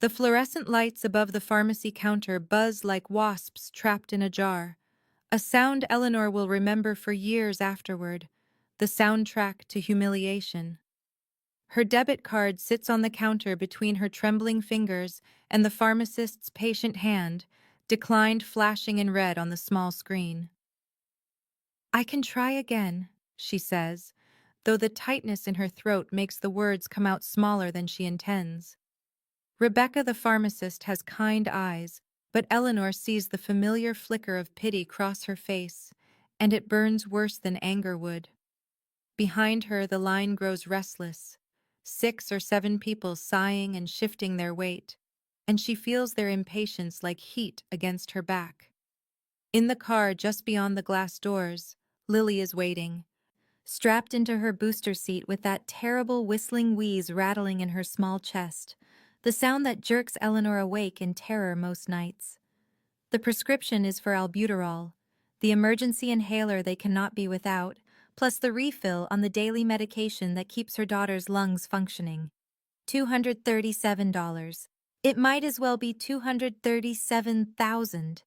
The fluorescent lights above the pharmacy counter buzz like wasps trapped in a jar, a sound Eleanor will remember for years afterward, the soundtrack to humiliation. Her debit card sits on the counter between her trembling fingers and the pharmacist's patient hand, declined flashing in red on the small screen. "I can try again," she says, though the tightness in her throat makes the words come out smaller than she intends. Rebecca the pharmacist has kind eyes, but Eleanor sees the familiar flicker of pity cross her face, and it burns worse than anger would. Behind her, the line grows restless, 6 or 7 people sighing and shifting their weight, and she feels their impatience like heat against her back. In the car just beyond the glass doors, Lily is waiting, strapped into her booster seat with that terrible whistling wheeze rattling in her small chest, the sound that jerks Eleanor awake in terror most nights. The prescription is for albuterol, the emergency inhaler they cannot be without, plus the refill on the daily medication that keeps her daughter's lungs functioning. $237. It might as well be 237,000.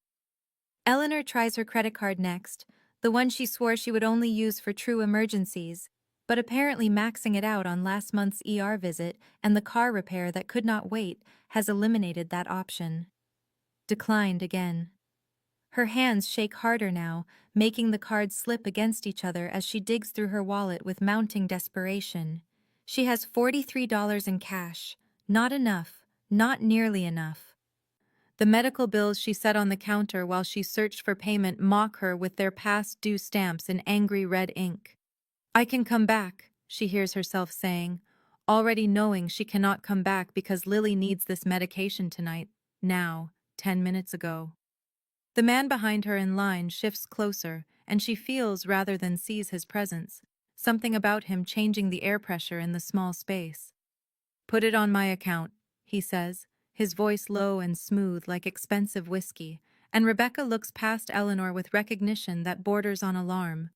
Eleanor tries her credit card next, the one she swore she would only use for true emergencies, but apparently maxing it out on last month's ER visit and the car repair that could not wait has eliminated that option. Declined again. Her hands shake harder now, making the cards slip against each other as she digs through her wallet with mounting desperation. She has $43 in cash. Not enough. Not nearly enough. The medical bills she set on the counter while she searched for payment mock her with their past due stamps in angry red ink. "I can come back," she hears herself saying, already knowing she cannot come back because Lily needs this medication tonight, now, 10 minutes ago. The man behind her in line shifts closer, and she feels rather than sees his presence, something about him changing the air pressure in the small space. "Put it on my account," he says, his voice low and smooth like expensive whiskey, and Rebecca looks past Eleanor with recognition that borders on alarm.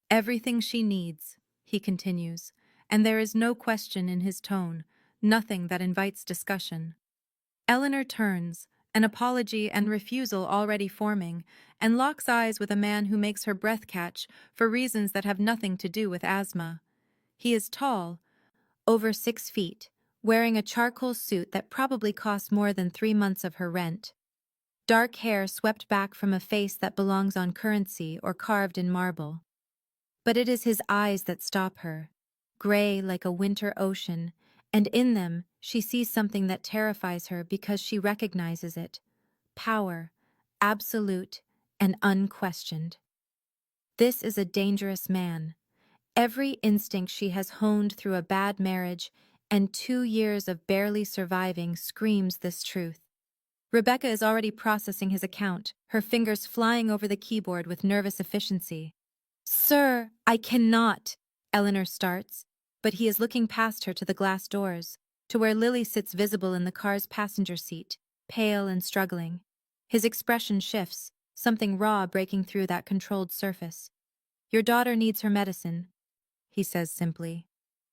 "Everything she needs," he continues, and there is no question in his tone, nothing that invites discussion. Eleanor turns, an apology and refusal already forming, and locks eyes with a man who makes her breath catch for reasons that have nothing to do with asthma. He is tall, over 6 feet, wearing a charcoal suit that probably cost more than 3 months of her rent. Dark hair swept back from a face that belongs on currency or carved in marble. But it is his eyes that stop her, gray like a winter ocean, and in them she sees something that terrifies her because she recognizes it. Power, absolute and unquestioned. This is a dangerous man. Every instinct she has honed through a bad marriage and 2 years of barely surviving screams this truth. Rebecca is already processing his account, her fingers flying over the keyboard with nervous efficiency. "Sir, I cannot," Eleanor starts, but he is looking past her to the glass doors, to where Lily sits visible in the car's passenger seat, pale and struggling. His expression shifts, something raw breaking through that controlled surface. "Your daughter needs her medicine," he says simply.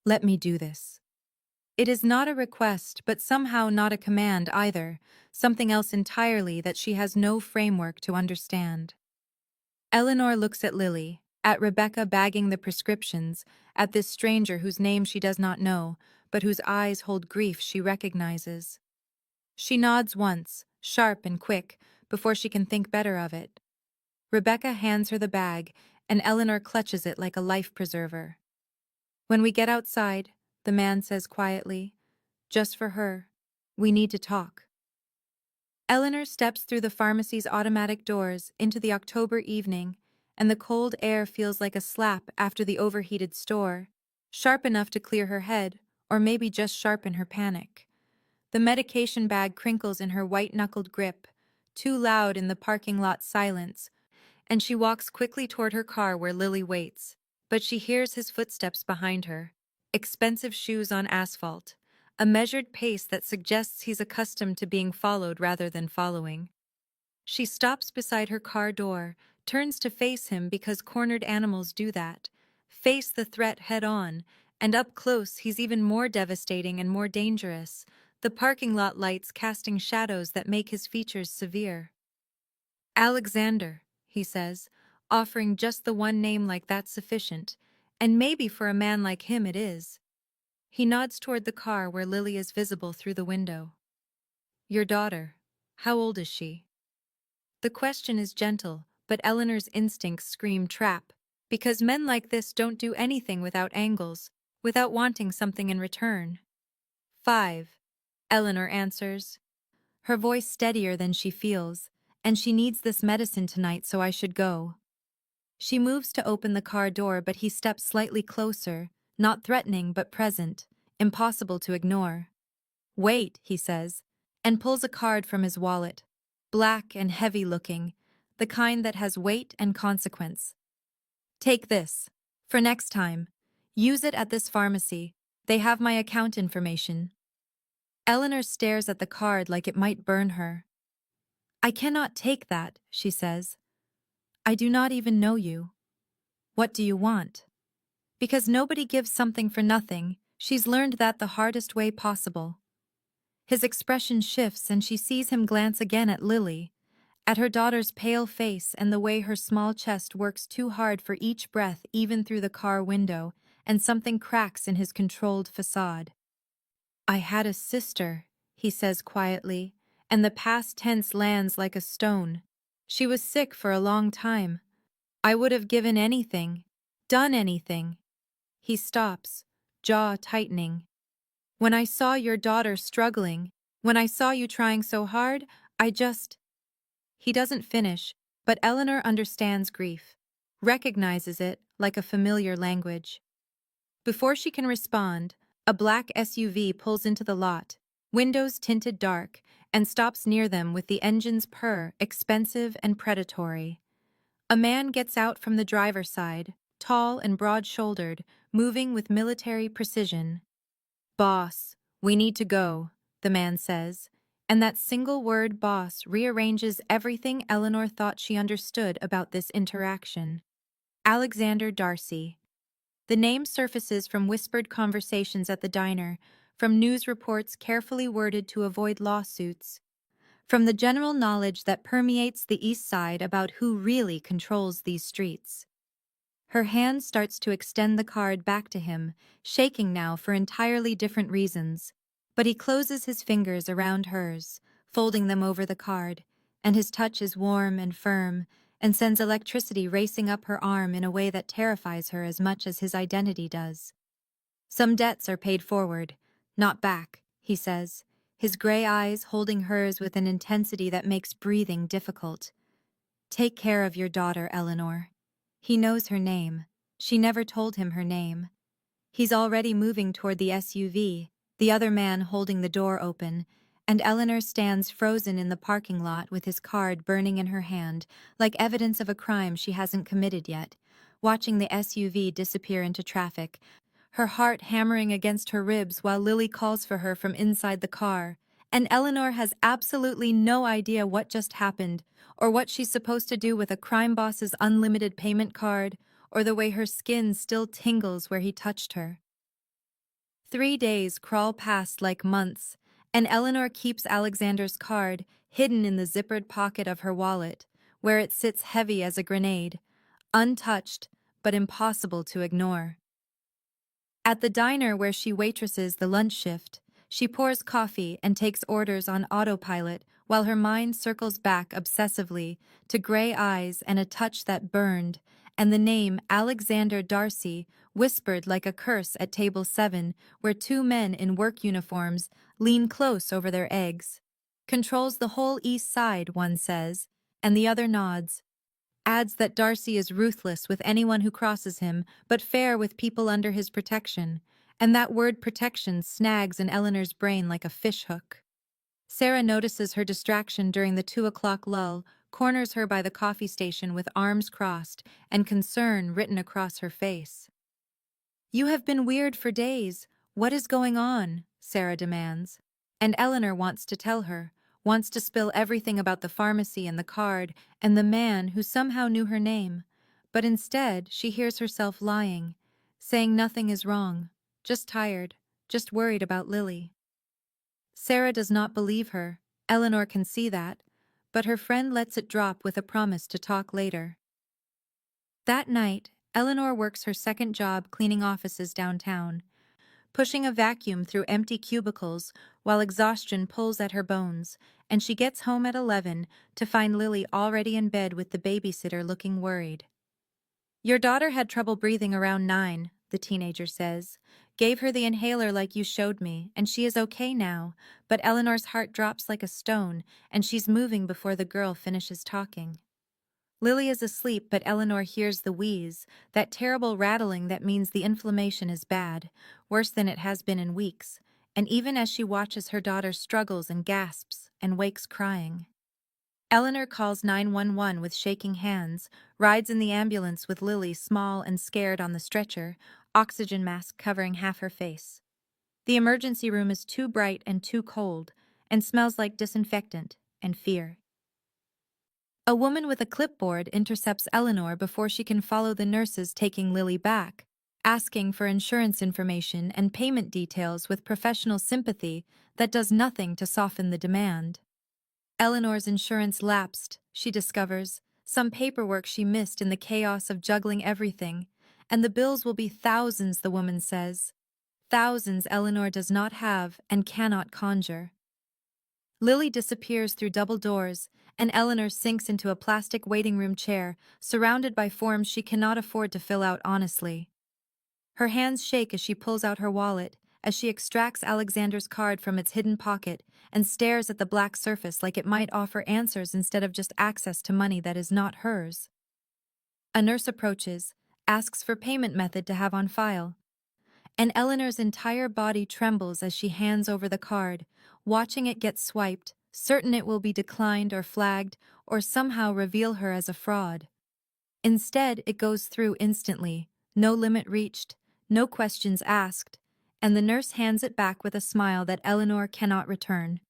"Let me do this." It is not a request, but somehow not a command either, something else entirely that she has no framework to understand. Eleanor looks at Lily, at Rebecca bagging the prescriptions, at this stranger whose name she does not know, but whose eyes hold grief she recognizes. She nods once, sharp and quick, before she can think better of it. Rebecca hands her the bag, and Eleanor clutches it like a life preserver. "When we get outside," the man says quietly, "just for her, we need to talk." Eleanor steps through the pharmacy's automatic doors into the October evening, and the cold air feels like a slap after the overheated store, sharp enough to clear her head, or maybe just sharpen her panic. The medication bag crinkles in her white-knuckled grip, too loud in the parking lot silence, and she walks quickly toward her car where Lily waits. But she hears his footsteps behind her, expensive shoes on asphalt, a measured pace that suggests he's accustomed to being followed rather than following. She stops beside her car door, turns to face him because cornered animals do that, face the threat head on, and up close he's even more devastating and more dangerous, the parking lot lights casting shadows that make his features severe. Alexander, he says, offering just the one name like that's sufficient, and maybe for a man like him it is. He nods toward the car where Lily is visible through the window. Your daughter, how old is she? The question is gentle, but Eleanor's instincts scream trap, because men like this don't do anything without angles, without wanting something in return. 5, Eleanor answers, her voice steadier than she feels, and she needs this medicine tonight, so I should go. She moves to open the car door, but he steps slightly closer, not threatening but present, impossible to ignore. Wait, he says, and pulls a card from his wallet, black and heavy-looking, the kind that has weight and consequence. Take this. For next time. Use it at this pharmacy. They have my account information. Eleanor stares at the card like it might burn her. I cannot take that, she says. I do not even know you. What do you want? Because nobody gives something for nothing, she's learned that the hardest way possible. His expression shifts and she sees him glance again at Lily, at her daughter's pale face and the way her small chest works too hard for each breath even through the car window, and something cracks in his controlled facade. I had a sister, he says quietly, and the past tense lands like a stone. She was sick for a long time. I would have given anything, done anything. He stops, jaw tightening. When I saw your daughter struggling, when I saw you trying so hard, I just... He doesn't finish, but Eleanor understands grief, recognizes it like a familiar language. Before she can respond, a black SUV pulls into the lot, windows tinted dark, and stops near them with the engine's purr, expensive and predatory. A man gets out from the driver's side, tall and broad-shouldered, moving with military precision. Boss, we need to go, the man says, and that single word boss rearranges everything Eleanor thought she understood about this interaction. Alexander Darcy. The name surfaces from whispered conversations at the diner, from news reports carefully worded to avoid lawsuits, from the general knowledge that permeates the East Side about who really controls these streets. Her hand starts to extend the card back to him, shaking now for entirely different reasons, but he closes his fingers around hers, folding them over the card, and his touch is warm and firm, and sends electricity racing up her arm in a way that terrifies her as much as his identity does. Some debts are paid forward, not back, he says, his gray eyes holding hers with an intensity that makes breathing difficult. Take care of your daughter, Eleanor. He knows her name. She never told him her name. He's already moving toward the SUV, the other man holding the door open, and Eleanor stands frozen in the parking lot with his card burning in her hand, like evidence of a crime she hasn't committed yet, watching the SUV disappear into traffic, her heart hammering against her ribs while Lily calls for her from inside the car, and Eleanor has absolutely no idea what just happened, or what she's supposed to do with a crime boss's unlimited payment card, or the way her skin still tingles where he touched her. 3 days crawl past like months, and Eleanor keeps Alexander's card hidden in the zippered pocket of her wallet, where it sits heavy as a grenade, untouched but impossible to ignore. At the diner where she waitresses the lunch shift, she pours coffee and takes orders on autopilot while her mind circles back obsessively to gray eyes and a touch that burned, and the name Alexander Darcy whispered like a curse at table 7, where 2 men in work uniforms lean close over their eggs. Controls the whole East Side, one says, and the other nods. Adds that Darcy is ruthless with anyone who crosses him, but fair with people under his protection, and that word protection snags in Eleanor's brain like a fishhook. Sarah notices her distraction during the 2 o'clock lull, corners her by the coffee station with arms crossed and concern written across her face. You have been weird for days. What is going on? Sarah demands. And Eleanor wants to tell her, wants to spill everything about the pharmacy and the card and the man who somehow knew her name. But instead, she hears herself lying, saying nothing is wrong, just tired, just worried about Lily. Sarah does not believe her. Eleanor can see that, but her friend lets it drop with a promise to talk later. That night, Eleanor works her second job cleaning offices downtown, pushing a vacuum through empty cubicles while exhaustion pulls at her bones, and she gets home at 11 to find Lily already in bed with the babysitter looking worried. Your daughter had trouble breathing around 9, the teenager says. Gave her the inhaler like you showed me, and she is okay now, but Eleanor's heart drops like a stone, and she's moving before the girl finishes talking. Lily is asleep, but Eleanor hears the wheeze, that terrible rattling that means the inflammation is bad, worse than it has been in weeks, and even as she watches her daughter struggles and gasps and wakes crying. Eleanor calls 911 with shaking hands, rides in the ambulance with Lily small and scared on the stretcher, oxygen mask covering half her face. The emergency room is too bright and too cold, and smells like disinfectant and fear. A woman with a clipboard intercepts Eleanor before she can follow the nurses taking Lily back, asking for insurance information and payment details with professional sympathy that does nothing to soften the demand. Eleanor's insurance lapsed, she discovers, some paperwork she missed in the chaos of juggling everything, and the bills will be thousands, the woman says. Thousands Eleanor does not have and cannot conjure. Lily disappears through double doors, and Eleanor sinks into a plastic waiting room chair, surrounded by forms she cannot afford to fill out honestly. Her hands shake as she pulls out her wallet, as she extracts Alexander's card from its hidden pocket and stares at the black surface like it might offer answers instead of just access to money that is not hers. A nurse approaches, asks for payment method to have on file, and Eleanor's entire body trembles as she hands over the card, watching it get swiped, certain it will be declined or flagged or somehow reveal her as a fraud. Instead, it goes through instantly, no limit reached, no questions asked, and the nurse hands it back with a smile that Eleanor cannot return.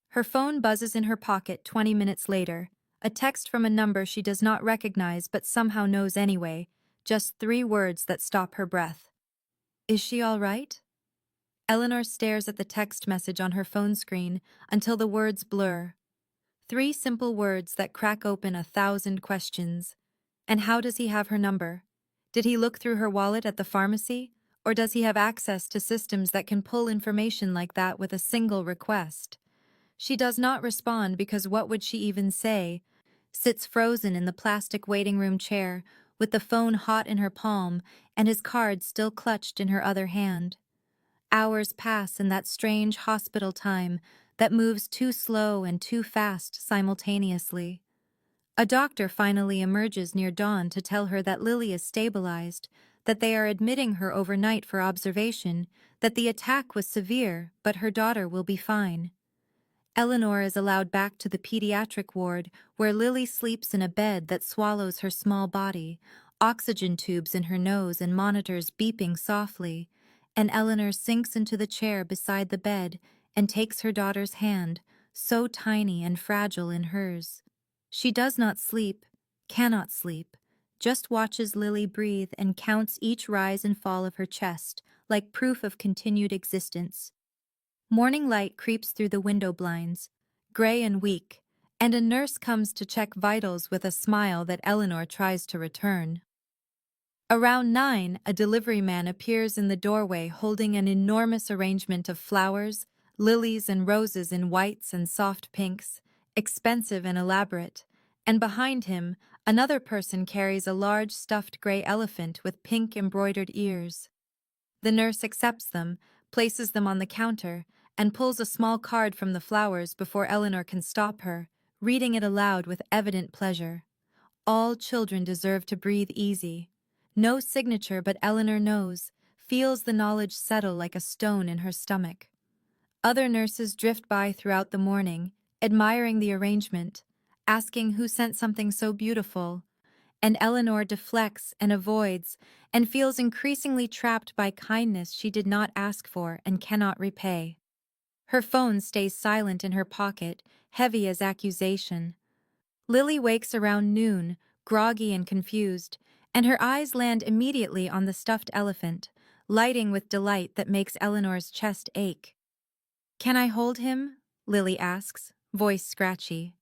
Her phone buzzes in her pocket 20 minutes later, a text from a number she does not recognize but somehow knows anyway, just 3 words that stop her breath. Is she all right? Eleanor stares at the text message on her phone screen until the words blur. 3 simple words that crack open 1,000 questions. And how does he have her number? Did he look through her wallet at the pharmacy? Or does he have access to systems that can pull information like that with a single request? She does not respond because what would she even say? Sits frozen in the plastic waiting room chair, with the phone hot in her palm and his card still clutched in her other hand. Hours pass in that strange hospital time that moves too slow and too fast simultaneously. A doctor finally emerges near dawn to tell her that Lily is stabilized, that they are admitting her overnight for observation, that the attack was severe, but her daughter will be fine. Eleanor is allowed back to the pediatric ward, where Lily sleeps in a bed that swallows her small body, oxygen tubes in her nose and monitors beeping softly, and Eleanor sinks into the chair beside the bed and takes her daughter's hand, so tiny and fragile in hers. She does not sleep, cannot sleep, just watches Lily breathe and counts each rise and fall of her chest, like proof of continued existence. Morning light creeps through the window blinds, gray and weak, and a nurse comes to check vitals with a smile that Eleanor tries to return. Around 9, a delivery man appears in the doorway holding an enormous arrangement of flowers, lilies and roses in whites and soft pinks, expensive and elaborate, and behind him, another person carries a large stuffed gray elephant with pink embroidered ears. The nurse accepts them, places them on the counter, and pulls a small card from the flowers before Eleanor can stop her, reading it aloud with evident pleasure. All children deserve to breathe easy. No signature, but Eleanor knows, feels the knowledge settle like a stone in her stomach. Other nurses drift by throughout the morning, admiring the arrangement, asking who sent something so beautiful, and Eleanor deflects and avoids and feels increasingly trapped by kindness she did not ask for and cannot repay. Her phone stays silent in her pocket, heavy as accusation. Lily wakes around noon, groggy and confused, and her eyes land immediately on the stuffed elephant, lighting with delight that makes Eleanor's chest ache. Can I hold him? Lily asks, voice scratchy.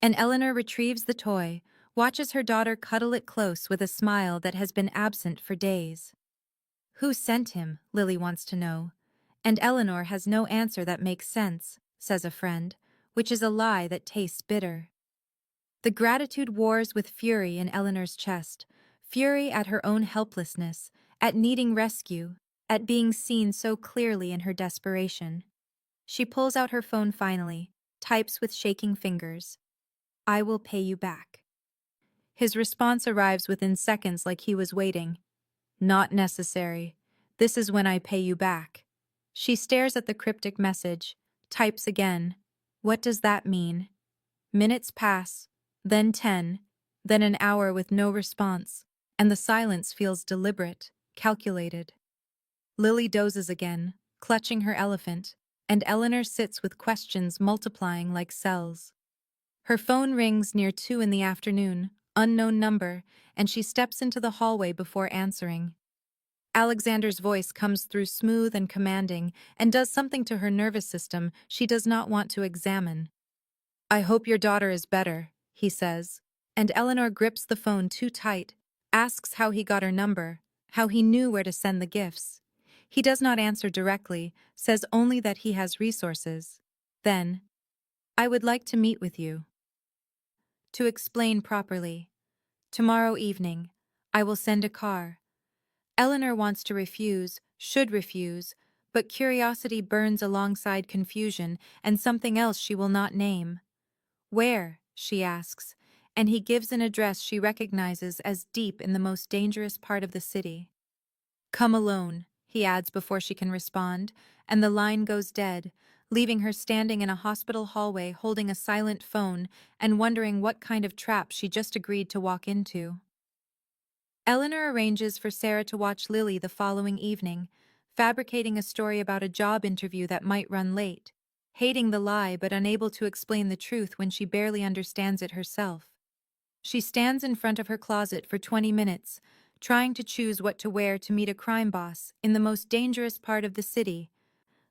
And Eleanor retrieves the toy, watches her daughter cuddle it close with a smile that has been absent for days. Who sent him? Lily wants to know. And Eleanor has no answer that makes sense, says a friend, which is a lie that tastes bitter. The gratitude wars with fury in Eleanor's chest, fury at her own helplessness, at needing rescue, at being seen so clearly in her desperation. She pulls out her phone finally, types with shaking fingers. I will pay you back. His response arrives within seconds like he was waiting. Not necessary. This is when I pay you back. She stares at the cryptic message, types again. What does that mean? Minutes pass, then 10, then an hour with no response, and the silence feels deliberate, calculated. Lily dozes again, clutching her elephant, and Eleanor sits with questions multiplying like cells. Her phone rings near 2 in the afternoon, unknown number, and she steps into the hallway before answering. Alexander's voice comes through smooth and commanding and does something to her nervous system she does not want to examine. I hope your daughter is better, he says, and Eleanor grips the phone too tight, asks how he got her number, how he knew where to send the gifts. He does not answer directly, says only that he has resources. Then, I would like to meet with you. To explain properly. Tomorrow evening, I will send a car. Eleanor wants to refuse, should refuse, but curiosity burns alongside confusion and something else she will not name. Where? She asks, and he gives an address she recognizes as deep in the most dangerous part of the city. Come alone, he adds before she can respond, and the line goes dead, leaving her standing in a hospital hallway holding a silent phone and wondering what kind of trap she just agreed to walk into. Eleanor arranges for Sarah to watch Lily the following evening, fabricating a story about a job interview that might run late, hating the lie but unable to explain the truth when she barely understands it herself. She stands in front of her closet for 20 minutes, trying to choose what to wear to meet a crime boss in the most dangerous part of the city,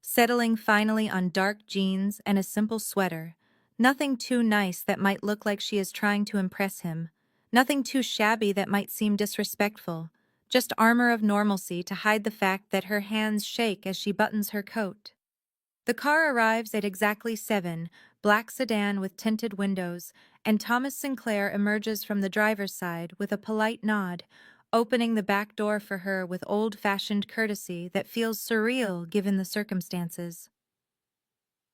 settling finally on dark jeans and a simple sweater. Nothing too nice that might look like she is trying to impress him. Nothing too shabby that might seem disrespectful. Just armor of normalcy to hide the fact that her hands shake as she buttons her coat. The car arrives at exactly 7, black sedan with tinted windows, and Thomas Sinclair emerges from the driver's side with a polite nod, opening the back door for her with old-fashioned courtesy that feels surreal given the circumstances.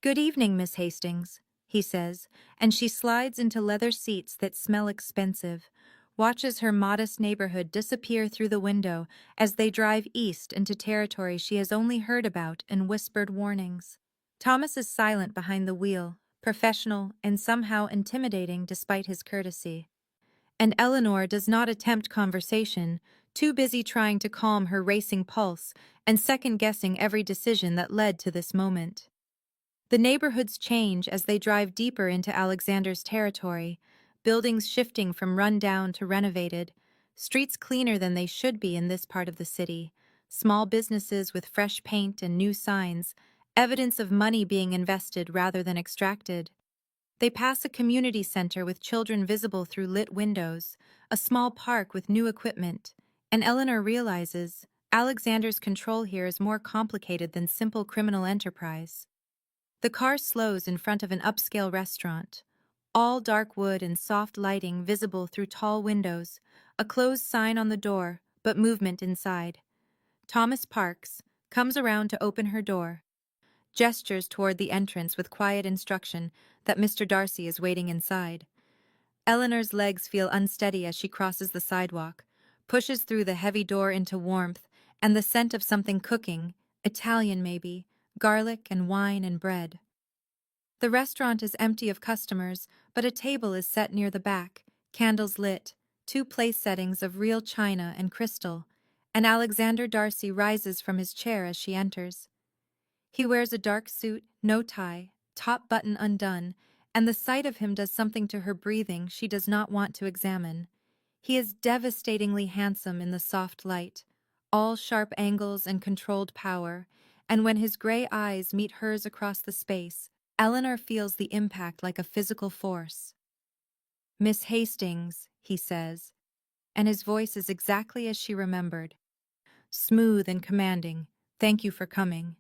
Good evening, Miss Hastings, he says, and she slides into leather seats that smell expensive, watches her modest neighborhood disappear through the window as they drive east into territory she has only heard about in whispered warnings. Thomas is silent behind the wheel, professional and somehow intimidating despite his courtesy. And Eleanor does not attempt conversation, too busy trying to calm her racing pulse and second-guessing every decision that led to this moment. The neighborhoods change as they drive deeper into Alexander's territory, buildings shifting from run-down to renovated, streets cleaner than they should be in this part of the city, small businesses with fresh paint and new signs, evidence of money being invested rather than extracted. They pass a community center with children visible through lit windows, a small park with new equipment, and Eleanor realizes Alexander's control here is more complicated than simple criminal enterprise. The car slows in front of an upscale restaurant, all dark wood and soft lighting visible through tall windows, a closed sign on the door, but movement inside. Thomas parks, comes around to open her door, gestures toward the entrance with quiet instruction that Mr. Darcy is waiting inside. Eleanor's legs feel unsteady as she crosses the sidewalk, pushes through the heavy door into warmth and the scent of something cooking, Italian maybe, garlic and wine and bread. The restaurant is empty of customers, but a table is set near the back, candles lit, 2 place settings of real china and crystal, and Alexander Darcy rises from his chair as she enters. He wears a dark suit, no tie, top button undone, and the sight of him does something to her breathing she does not want to examine. He is devastatingly handsome in the soft light, all sharp angles and controlled power, and when his gray eyes meet hers across the space, Eleanor feels the impact like a physical force. "Miss Hastings," he says, and his voice is exactly as she remembered. Smooth and commanding. "Thank you for coming."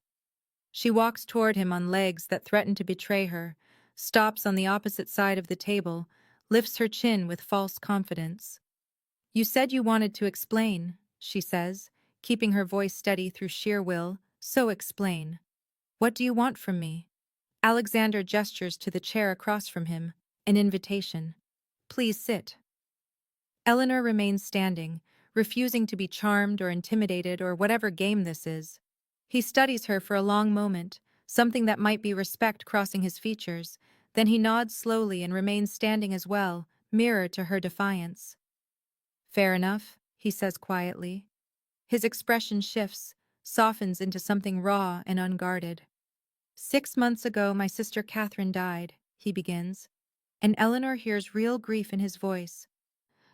She walks toward him on legs that threaten to betray her, stops on the opposite side of the table, lifts her chin with false confidence. "You said you wanted to explain," she says, keeping her voice steady through sheer will. "So explain. What do you want from me?" Alexander gestures to the chair across from him, an invitation. "Please sit." Eleanor remains standing, refusing to be charmed or intimidated or whatever game this is. He studies her for a long moment, something that might be respect crossing his features. Then he nods slowly and remains standing as well, mirror to her defiance. "Fair enough," he says quietly. His expression shifts, softens into something raw and unguarded. "6 months ago, my sister Catherine died," he begins, and Eleanor hears real grief in his voice.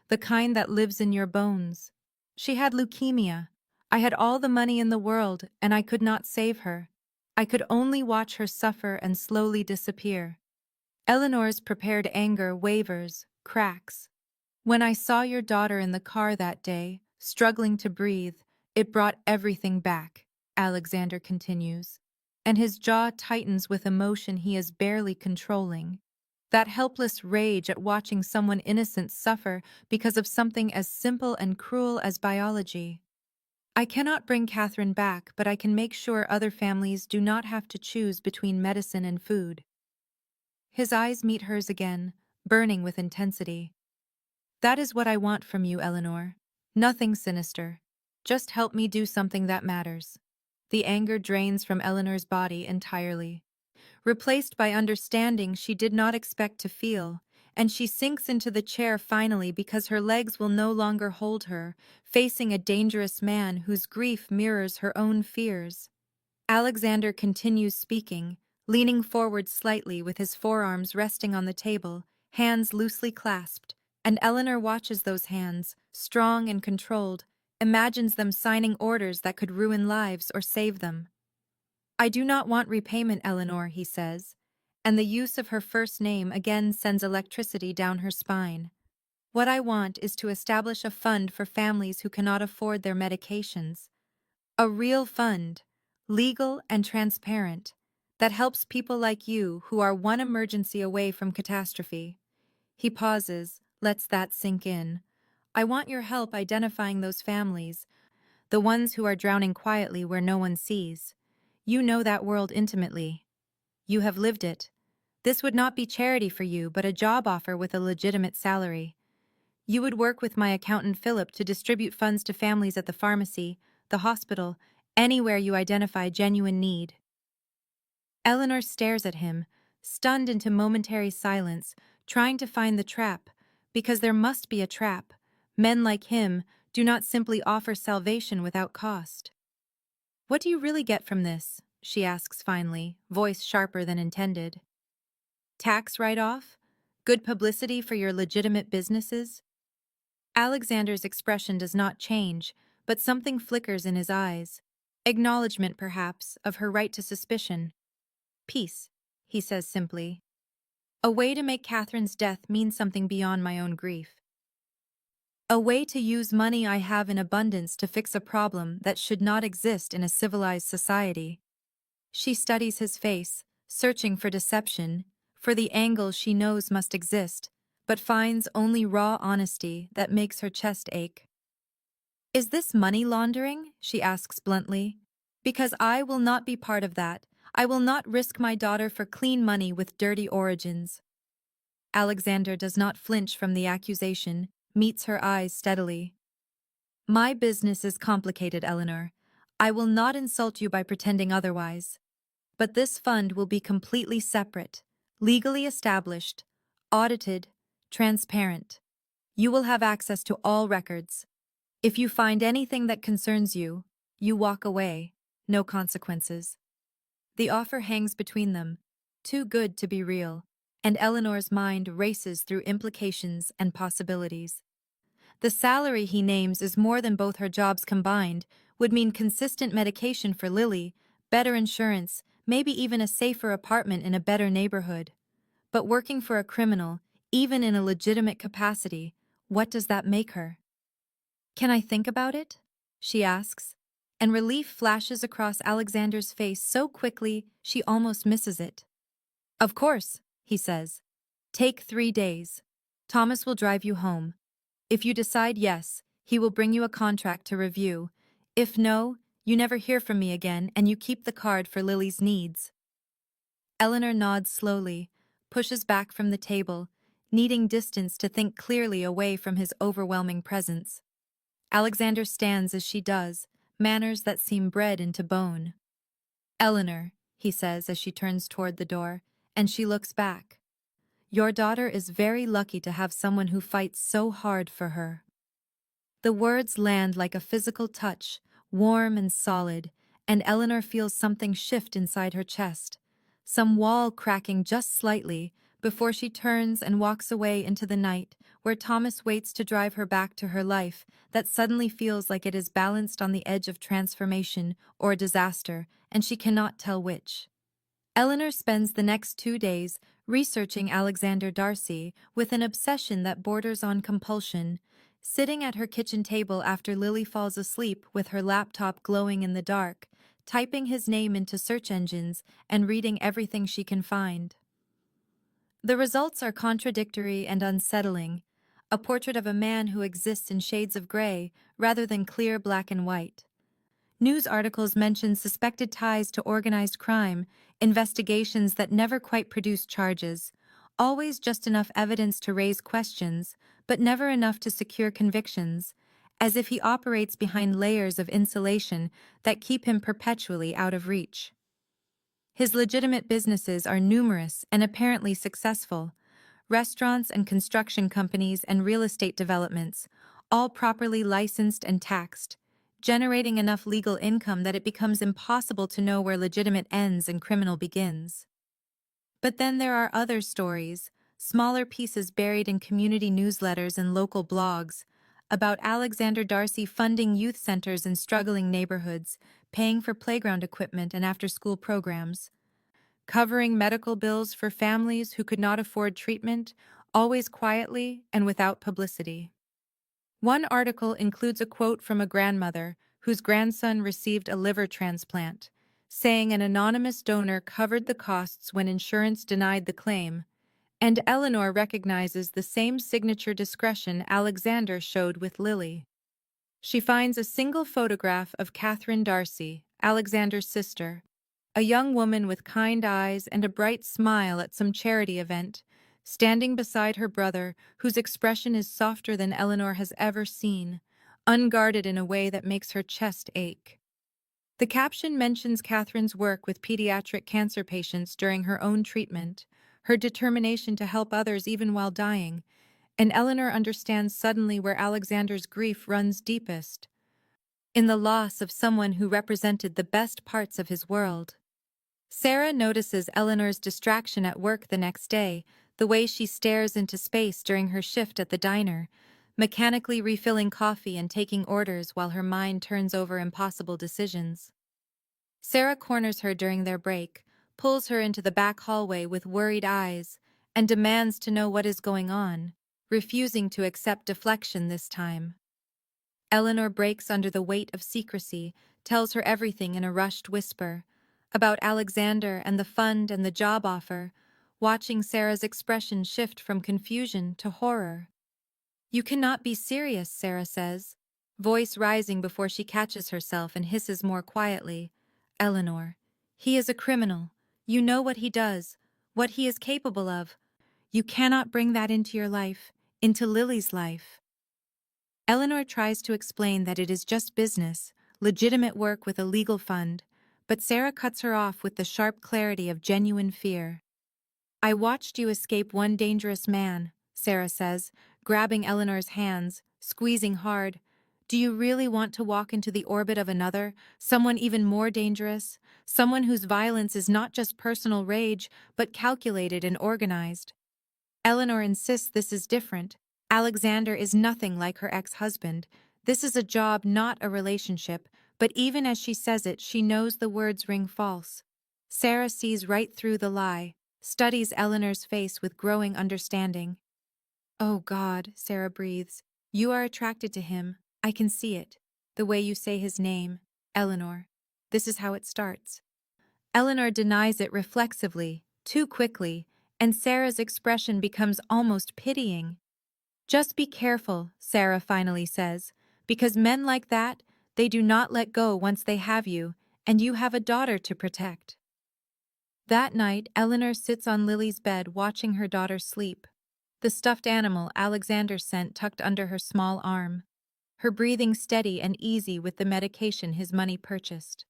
"The kind that lives in your bones. She had leukemia. I had all the money in the world, and I could not save her. I could only watch her suffer and slowly disappear." Eleanor's prepared anger wavers, cracks. "When I saw your daughter in the car that day, struggling to breathe, it brought everything back," Alexander continues, and his jaw tightens with emotion he is barely controlling. That helpless rage at watching someone innocent suffer because of something as simple and cruel as biology. "I cannot bring Catherine back, but I can make sure other families do not have to choose between medicine and food." His eyes meet hers again, burning with intensity. "That is what I want from you, Eleanor. Nothing sinister. Just help me do something that matters." The anger drains from Eleanor's body entirely, replaced by understanding she did not expect to feel, and she sinks into the chair finally because her legs will no longer hold her, facing a dangerous man whose grief mirrors her own fears. Alexander continues speaking, leaning forward slightly with his forearms resting on the table, hands loosely clasped, and Eleanor watches those hands, strong and controlled, imagines them signing orders that could ruin lives or save them. "I do not want repayment, Eleanor," he says, and the use of her first name again sends electricity down her spine. "What I want is to establish a fund for families who cannot afford their medications. A real fund, legal and transparent, that helps people like you who are one emergency away from catastrophe." He pauses, lets that sink in. "I want your help identifying those families, the ones who are drowning quietly where no one sees. You know that world intimately. You have lived it. This would not be charity for you, but a job offer with a legitimate salary. You would work with my accountant Philip to distribute funds to families at the pharmacy, the hospital, anywhere you identify genuine need." Eleanor stares at him, stunned into momentary silence, trying to find the trap, because there must be a trap. Men like him do not simply offer salvation without cost. "What do you really get from this?" she asks finally, voice sharper than intended. "Tax write-off? Good publicity for your legitimate businesses?" Alexander's expression does not change, but something flickers in his eyes. Acknowledgement, perhaps, of her right to suspicion. "Peace," he says simply. "A way to make Catherine's death mean something beyond my own grief. A way to use money I have in abundance to fix a problem that should not exist in a civilized society." She studies his face, searching for deception, for the angle she knows must exist, but finds only raw honesty that makes her chest ache. "Is this money laundering?" she asks bluntly. "Because I will not be part of that. I will not risk my daughter for clean money with dirty origins." Alexander does not flinch from the accusation, meets her eyes steadily. "My business is complicated, Eleanor. I will not insult you by pretending otherwise. But this fund will be completely separate, legally established, audited, transparent. You will have access to all records. If you find anything that concerns you, you walk away, no consequences." The offer hangs between them, too good to be real, and Eleanor's mind races through implications and possibilities. The salary he names is more than both her jobs combined, would mean consistent medication for Lily, better insurance, maybe even a safer apartment in a better neighborhood. But working for a criminal, even in a legitimate capacity, what does that make her? Can I think about it? She asks, and relief flashes across Alexander's face so quickly she almost misses it. Of course, he says. Take 3 days. Thomas will drive you home. If you decide yes, he will bring you a contract to review. If no, you never hear from me again and you keep the card for Lily's needs. Eleanor nods slowly, pushes back from the table, needing distance to think clearly away from his overwhelming presence. Alexander stands as she does, manners that seem bred into bone. Eleanor, he says as she turns toward the door, and she looks back. Your daughter is very lucky to have someone who fights so hard for her. The words land like a physical touch, warm and solid, and Eleanor feels something shift inside her chest, some wall cracking just slightly, before she turns and walks away into the night, where Thomas waits to drive her back to her life that suddenly feels like it is balanced on the edge of transformation or disaster, and she cannot tell which. Eleanor spends the next 2 days researching Alexander Darcy with an obsession that borders on compulsion, sitting at her kitchen table after Lily falls asleep with her laptop glowing in the dark, typing his name into search engines and reading everything she can find. The results are contradictory and unsettling, a portrait of a man who exists in shades of gray rather than clear black and white. News articles mention suspected ties to organized crime, investigations that never quite produce charges, always just enough evidence to raise questions, but never enough to secure convictions, as if he operates behind layers of insulation that keep him perpetually out of reach. His legitimate businesses are numerous and apparently successful: restaurants and construction companies and real estate developments, all properly licensed and taxed, generating enough legal income that it becomes impossible to know where legitimate ends and criminal begins. But then there are other stories, smaller pieces buried in community newsletters and local blogs, about Alexander Darcy funding youth centers in struggling neighborhoods, paying for playground equipment and after-school programs, covering medical bills for families who could not afford treatment, always quietly and without publicity. One article includes a quote from a grandmother whose grandson received a liver transplant, saying an anonymous donor covered the costs when insurance denied the claim, and Eleanor recognizes the same signature discretion Alexander showed with Lily. She finds a single photograph of Catherine Darcy, Alexander's sister, a young woman with kind eyes and a bright smile at some charity event, standing beside her brother, whose expression is softer than Eleanor has ever seen, unguarded in a way that makes her chest ache. The caption mentions Catherine's work with pediatric cancer patients during her own treatment, her determination to help others even while dying, and Eleanor understands suddenly where Alexander's grief runs deepest: in the loss of someone who represented the best parts of his world. Sarah notices Eleanor's distraction at work the next day, the way she stares into space during her shift at the diner, mechanically refilling coffee and taking orders while her mind turns over impossible decisions. Sarah corners her during their break, pulls her into the back hallway with worried eyes, and demands to know what is going on, refusing to accept deflection this time. Eleanor breaks under the weight of secrecy, tells her everything in a rushed whisper, about Alexander and the fund and the job offer, watching Sarah's expression shift from confusion to horror. You cannot be serious, Sarah says, voice rising before she catches herself and hisses more quietly. Eleanor, he is a criminal. You know what he does, what he is capable of. You cannot bring that into your life, into Lily's life. Eleanor tries to explain that it is just business, legitimate work with a legal fund, but Sarah cuts her off with the sharp clarity of genuine fear. I watched you escape one dangerous man, Sarah says, grabbing Eleanor's hands, squeezing hard. Do you really want to walk into the orbit of another, someone even more dangerous, someone whose violence is not just personal rage, but calculated and organized? Eleanor insists this is different. Alexander is nothing like her ex-husband. This is a job, not a relationship, But even as she says it, she knows the words ring false. Sarah sees right through the lie, studies Eleanor's face with growing understanding. "Oh God," Sarah breathes. "You are attracted to him. I can see it. The way you say his name, Eleanor. This is how it starts." Eleanor denies it reflexively, too quickly, and Sarah's expression becomes almost pitying. "Just be careful," Sarah finally says, "because men like that, they do not let go once they have you, and you have a daughter to protect." That night, Eleanor sits on Lily's bed watching her daughter sleep, the stuffed animal Alexander sent tucked under her small arm, her breathing steady and easy with the medication his money purchased.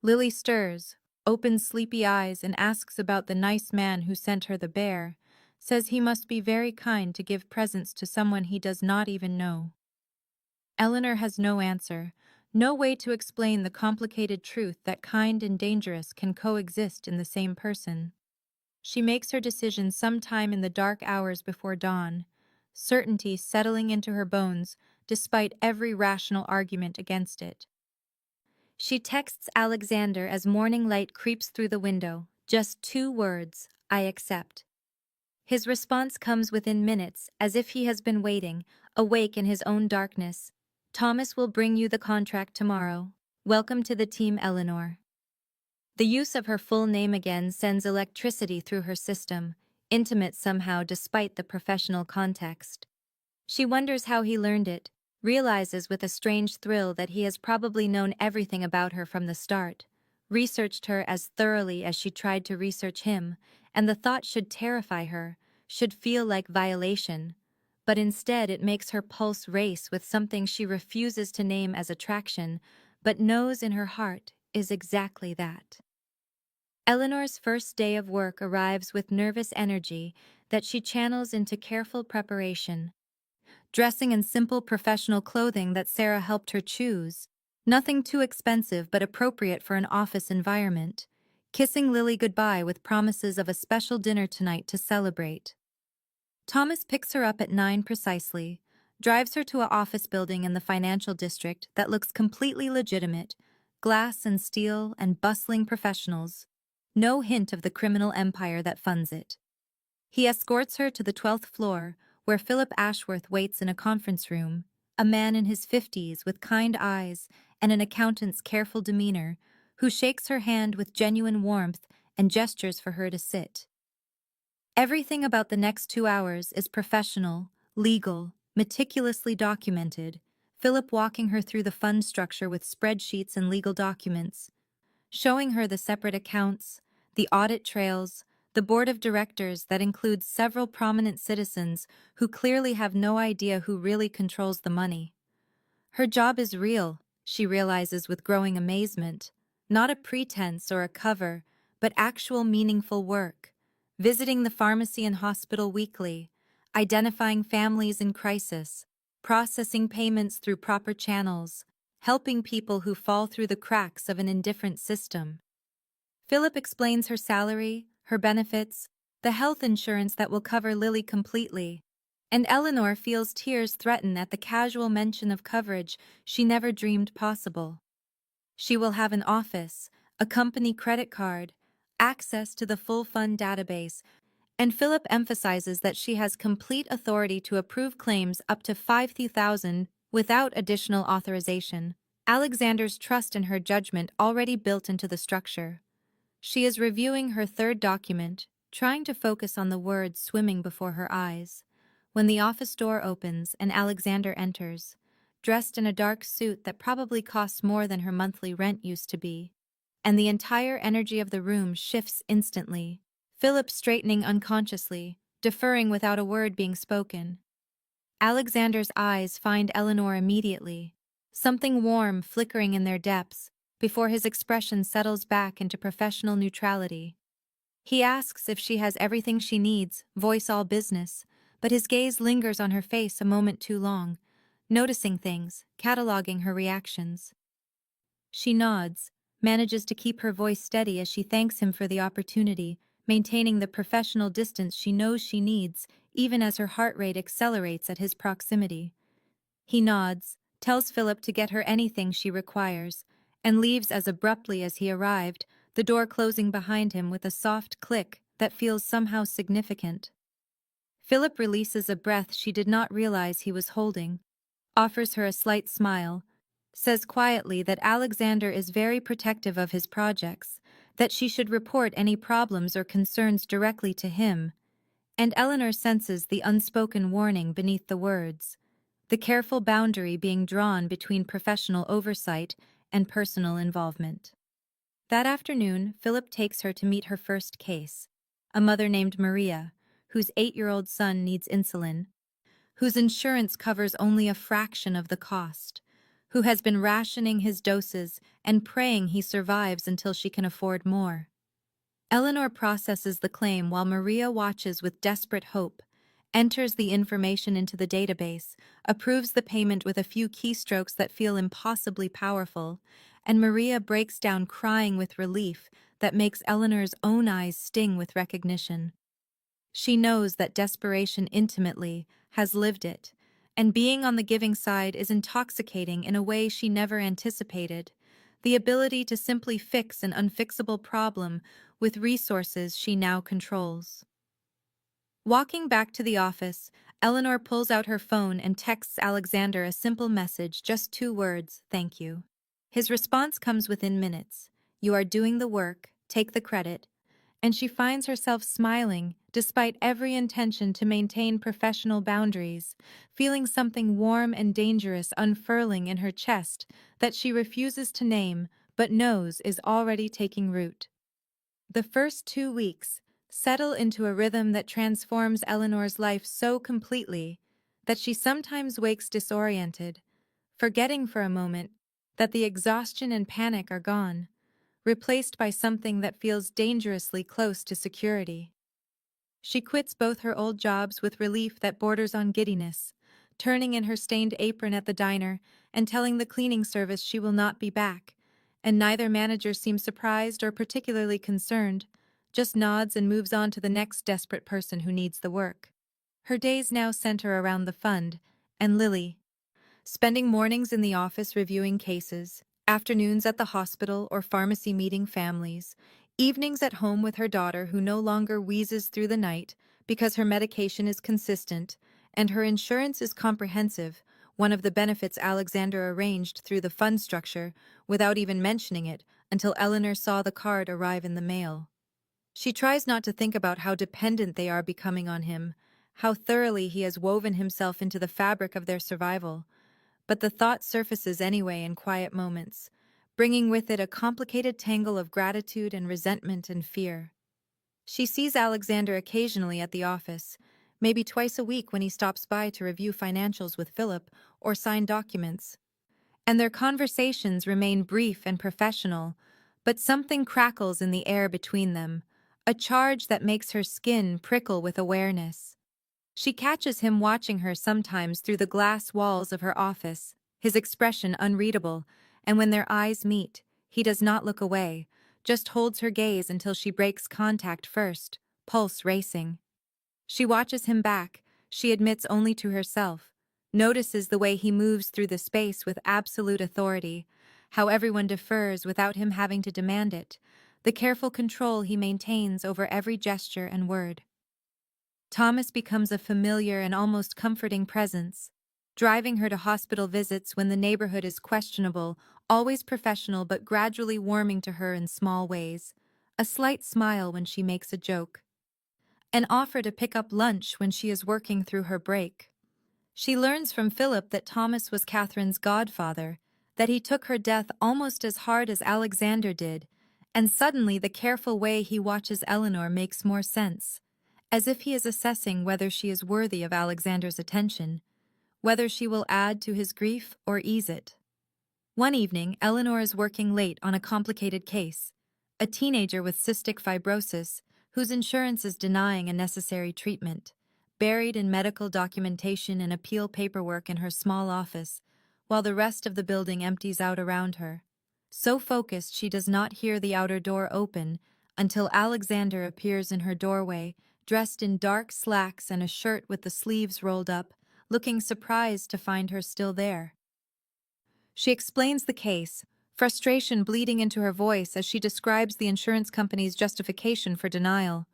Lily stirs, opens sleepy eyes, and asks about the nice man who sent her the bear, says he must be very kind to give presents to someone he does not even know. Eleanor has no answer, no way to explain the complicated truth that kind and dangerous can coexist in the same person. She makes her decision sometime in the dark hours before dawn, certainty settling into her bones despite every rational argument against it. She texts Alexander as morning light creeps through the window, just 2 words, "I accept." His response comes within minutes, as if he has been waiting, awake in his own darkness. "Thomas will bring you the contract tomorrow. Welcome to the team, Eleanor." The use of her full name again sends electricity through her system, intimate somehow despite the professional context. She wonders how he learned it, realizes with a strange thrill that he has probably known everything about her from the start, researched her as thoroughly as she tried to research him, and the thought should terrify her, should feel like violation. But instead it makes her pulse race with something she refuses to name as attraction, but knows in her heart is exactly that. Eleanor's first day of work arrives with nervous energy that she channels into careful preparation. Dressing in simple professional clothing that Sarah helped her choose, nothing too expensive but appropriate for an office environment, kissing Lily goodbye with promises of a special dinner tonight to celebrate. Thomas picks her up at 9 precisely, drives her to an office building in the financial district that looks completely legitimate, glass and steel and bustling professionals, no hint of the criminal empire that funds it. He escorts her to the 12th floor, where Philip Ashworth waits in a conference room, a man in his 50s with kind eyes and an accountant's careful demeanor, who shakes her hand with genuine warmth and gestures for her to sit. Everything about the next 2 hours is professional, legal, meticulously documented, Philip walking her through the fund structure with spreadsheets and legal documents, showing her the separate accounts, the audit trails, the board of directors that includes several prominent citizens who clearly have no idea who really controls the money. Her job is real, she realizes with growing amazement, not a pretense or a cover, but actual meaningful work. Visiting the pharmacy and hospital weekly, identifying families in crisis, processing payments through proper channels, helping people who fall through the cracks of an indifferent system. Philip explains her salary, her benefits, the health insurance that will cover Lily completely, and Eleanor feels tears threaten at the casual mention of coverage she never dreamed possible. She will have an office, a company credit card, access to the full fund database, and Philip emphasizes that she has complete authority to approve claims up to $50,000 without additional authorization. Alexander's trust in her judgment already built into the structure. She is reviewing her third document, trying to focus on the words swimming before her eyes, when the office door opens and Alexander enters, dressed in a dark suit that probably costs more than her monthly rent used to be, and the entire energy of the room shifts instantly, Philip straightening unconsciously, deferring without a word being spoken. Alexander's eyes find Eleanor immediately, something warm flickering in their depths, before his expression settles back into professional neutrality. He asks if she has everything she needs, voice all business, but his gaze lingers on her face a moment too long, noticing things, cataloging her reactions. She nods, manages to keep her voice steady as she thanks him for the opportunity, maintaining the professional distance she knows she needs, even as her heart rate accelerates at his proximity. He nods, tells Philip to get her anything she requires, and leaves as abruptly as he arrived, the door closing behind him with a soft click that feels somehow significant. Philip releases a breath she did not realize he was holding, offers her a slight smile, says quietly that Alexander is very protective of his projects, that she should report any problems or concerns directly to him, and Eleanor senses the unspoken warning beneath the words, the careful boundary being drawn between professional oversight and personal involvement. That afternoon, Philip takes her to meet her first case, a mother named Maria, whose 8-year-old son needs insulin, whose insurance covers only a fraction of the cost, who has been rationing his doses and praying he survives until she can afford more. Eleanor processes the claim while Maria watches with desperate hope, enters the information into the database, approves the payment with a few keystrokes that feel impossibly powerful, and Maria breaks down crying with relief that makes Eleanor's own eyes sting with recognition. She knows that desperation intimately, has lived it, and being on the giving side is intoxicating in a way she never anticipated, the ability to simply fix an unfixable problem with resources she now controls. Walking back to the office, Eleanor pulls out her phone and texts Alexander a simple message, just 2 words, "Thank you." His response comes within minutes. "You are doing the work, take the credit," and she finds herself smiling, despite every intention to maintain professional boundaries, feeling something warm and dangerous unfurling in her chest that she refuses to name but knows is already taking root. The first 2 weeks settle into a rhythm that transforms Eleanor's life so completely that she sometimes wakes disoriented, forgetting for a moment that the exhaustion and panic are gone, replaced by something that feels dangerously close to security. She quits both her old jobs with relief that borders on giddiness, turning in her stained apron at the diner and telling the cleaning service she will not be back, and neither manager seems surprised or particularly concerned, just nods and moves on to the next desperate person who needs the work. Her days now center around the fund and Lily, spending mornings in the office reviewing cases, afternoons at the hospital or pharmacy meeting families, evenings at home with her daughter who no longer wheezes through the night because her medication is consistent and her insurance is comprehensive, one of the benefits Alexander arranged through the fund structure without even mentioning it until Eleanor saw the card arrive in the mail. She tries not to think about how dependent they are becoming on him, how thoroughly he has woven himself into the fabric of their survival, but the thought surfaces anyway in quiet moments, bringing with it a complicated tangle of gratitude and resentment and fear. She sees Alexander occasionally at the office, maybe twice a week when he stops by to review financials with Philip or sign documents. And their conversations remain brief and professional, but something crackles in the air between them, a charge that makes her skin prickle with awareness. She catches him watching her sometimes through the glass walls of her office, his expression unreadable, and when their eyes meet, he does not look away, just holds her gaze until she breaks contact first, pulse racing. She watches him back, she admits only to herself, notices the way he moves through the space with absolute authority, how everyone defers without him having to demand it, the careful control he maintains over every gesture and word. Thomas becomes a familiar and almost comforting presence, driving her to hospital visits when the neighborhood is questionable, always professional but gradually warming to her in small ways, a slight smile when she makes a joke, an offer to pick up lunch when she is working through her break. She learns from Philip that Thomas was Catherine's godfather, that he took her death almost as hard as Alexander did, and suddenly the careful way he watches Eleanor makes more sense, as if he is assessing whether she is worthy of Alexander's attention, whether she will add to his grief or ease it. One evening, Eleanor is working late on a complicated case, a teenager with cystic fibrosis whose insurance is denying a necessary treatment, buried in medical documentation and appeal paperwork in her small office, while the rest of the building empties out around her. So focused she does not hear the outer door open until Alexander appears in her doorway, dressed in dark slacks and a shirt with the sleeves rolled up, looking surprised to find her still there. She explains the case, frustration bleeding into her voice as she describes the insurance company's justification for denial.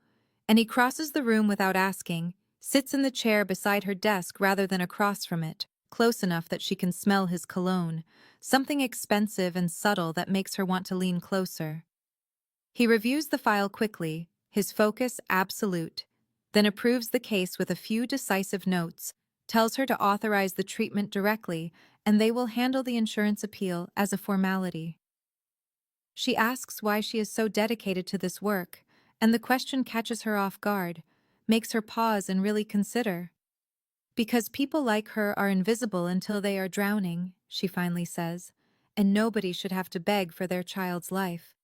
And he crosses the room without asking, sits in the chair beside her desk rather than across from it, close enough that she can smell his cologne, something expensive and subtle that makes her want to lean closer. He reviews the file quickly, his focus absolute, then approves the case with a few decisive notes, tells her to authorize the treatment directly, and they will handle the insurance appeal as a formality. She asks why she is so dedicated to this work, and the question catches her off guard, makes her pause and really consider. Because people like her are invisible until they are drowning, she finally says, and nobody should have to beg for their child's life.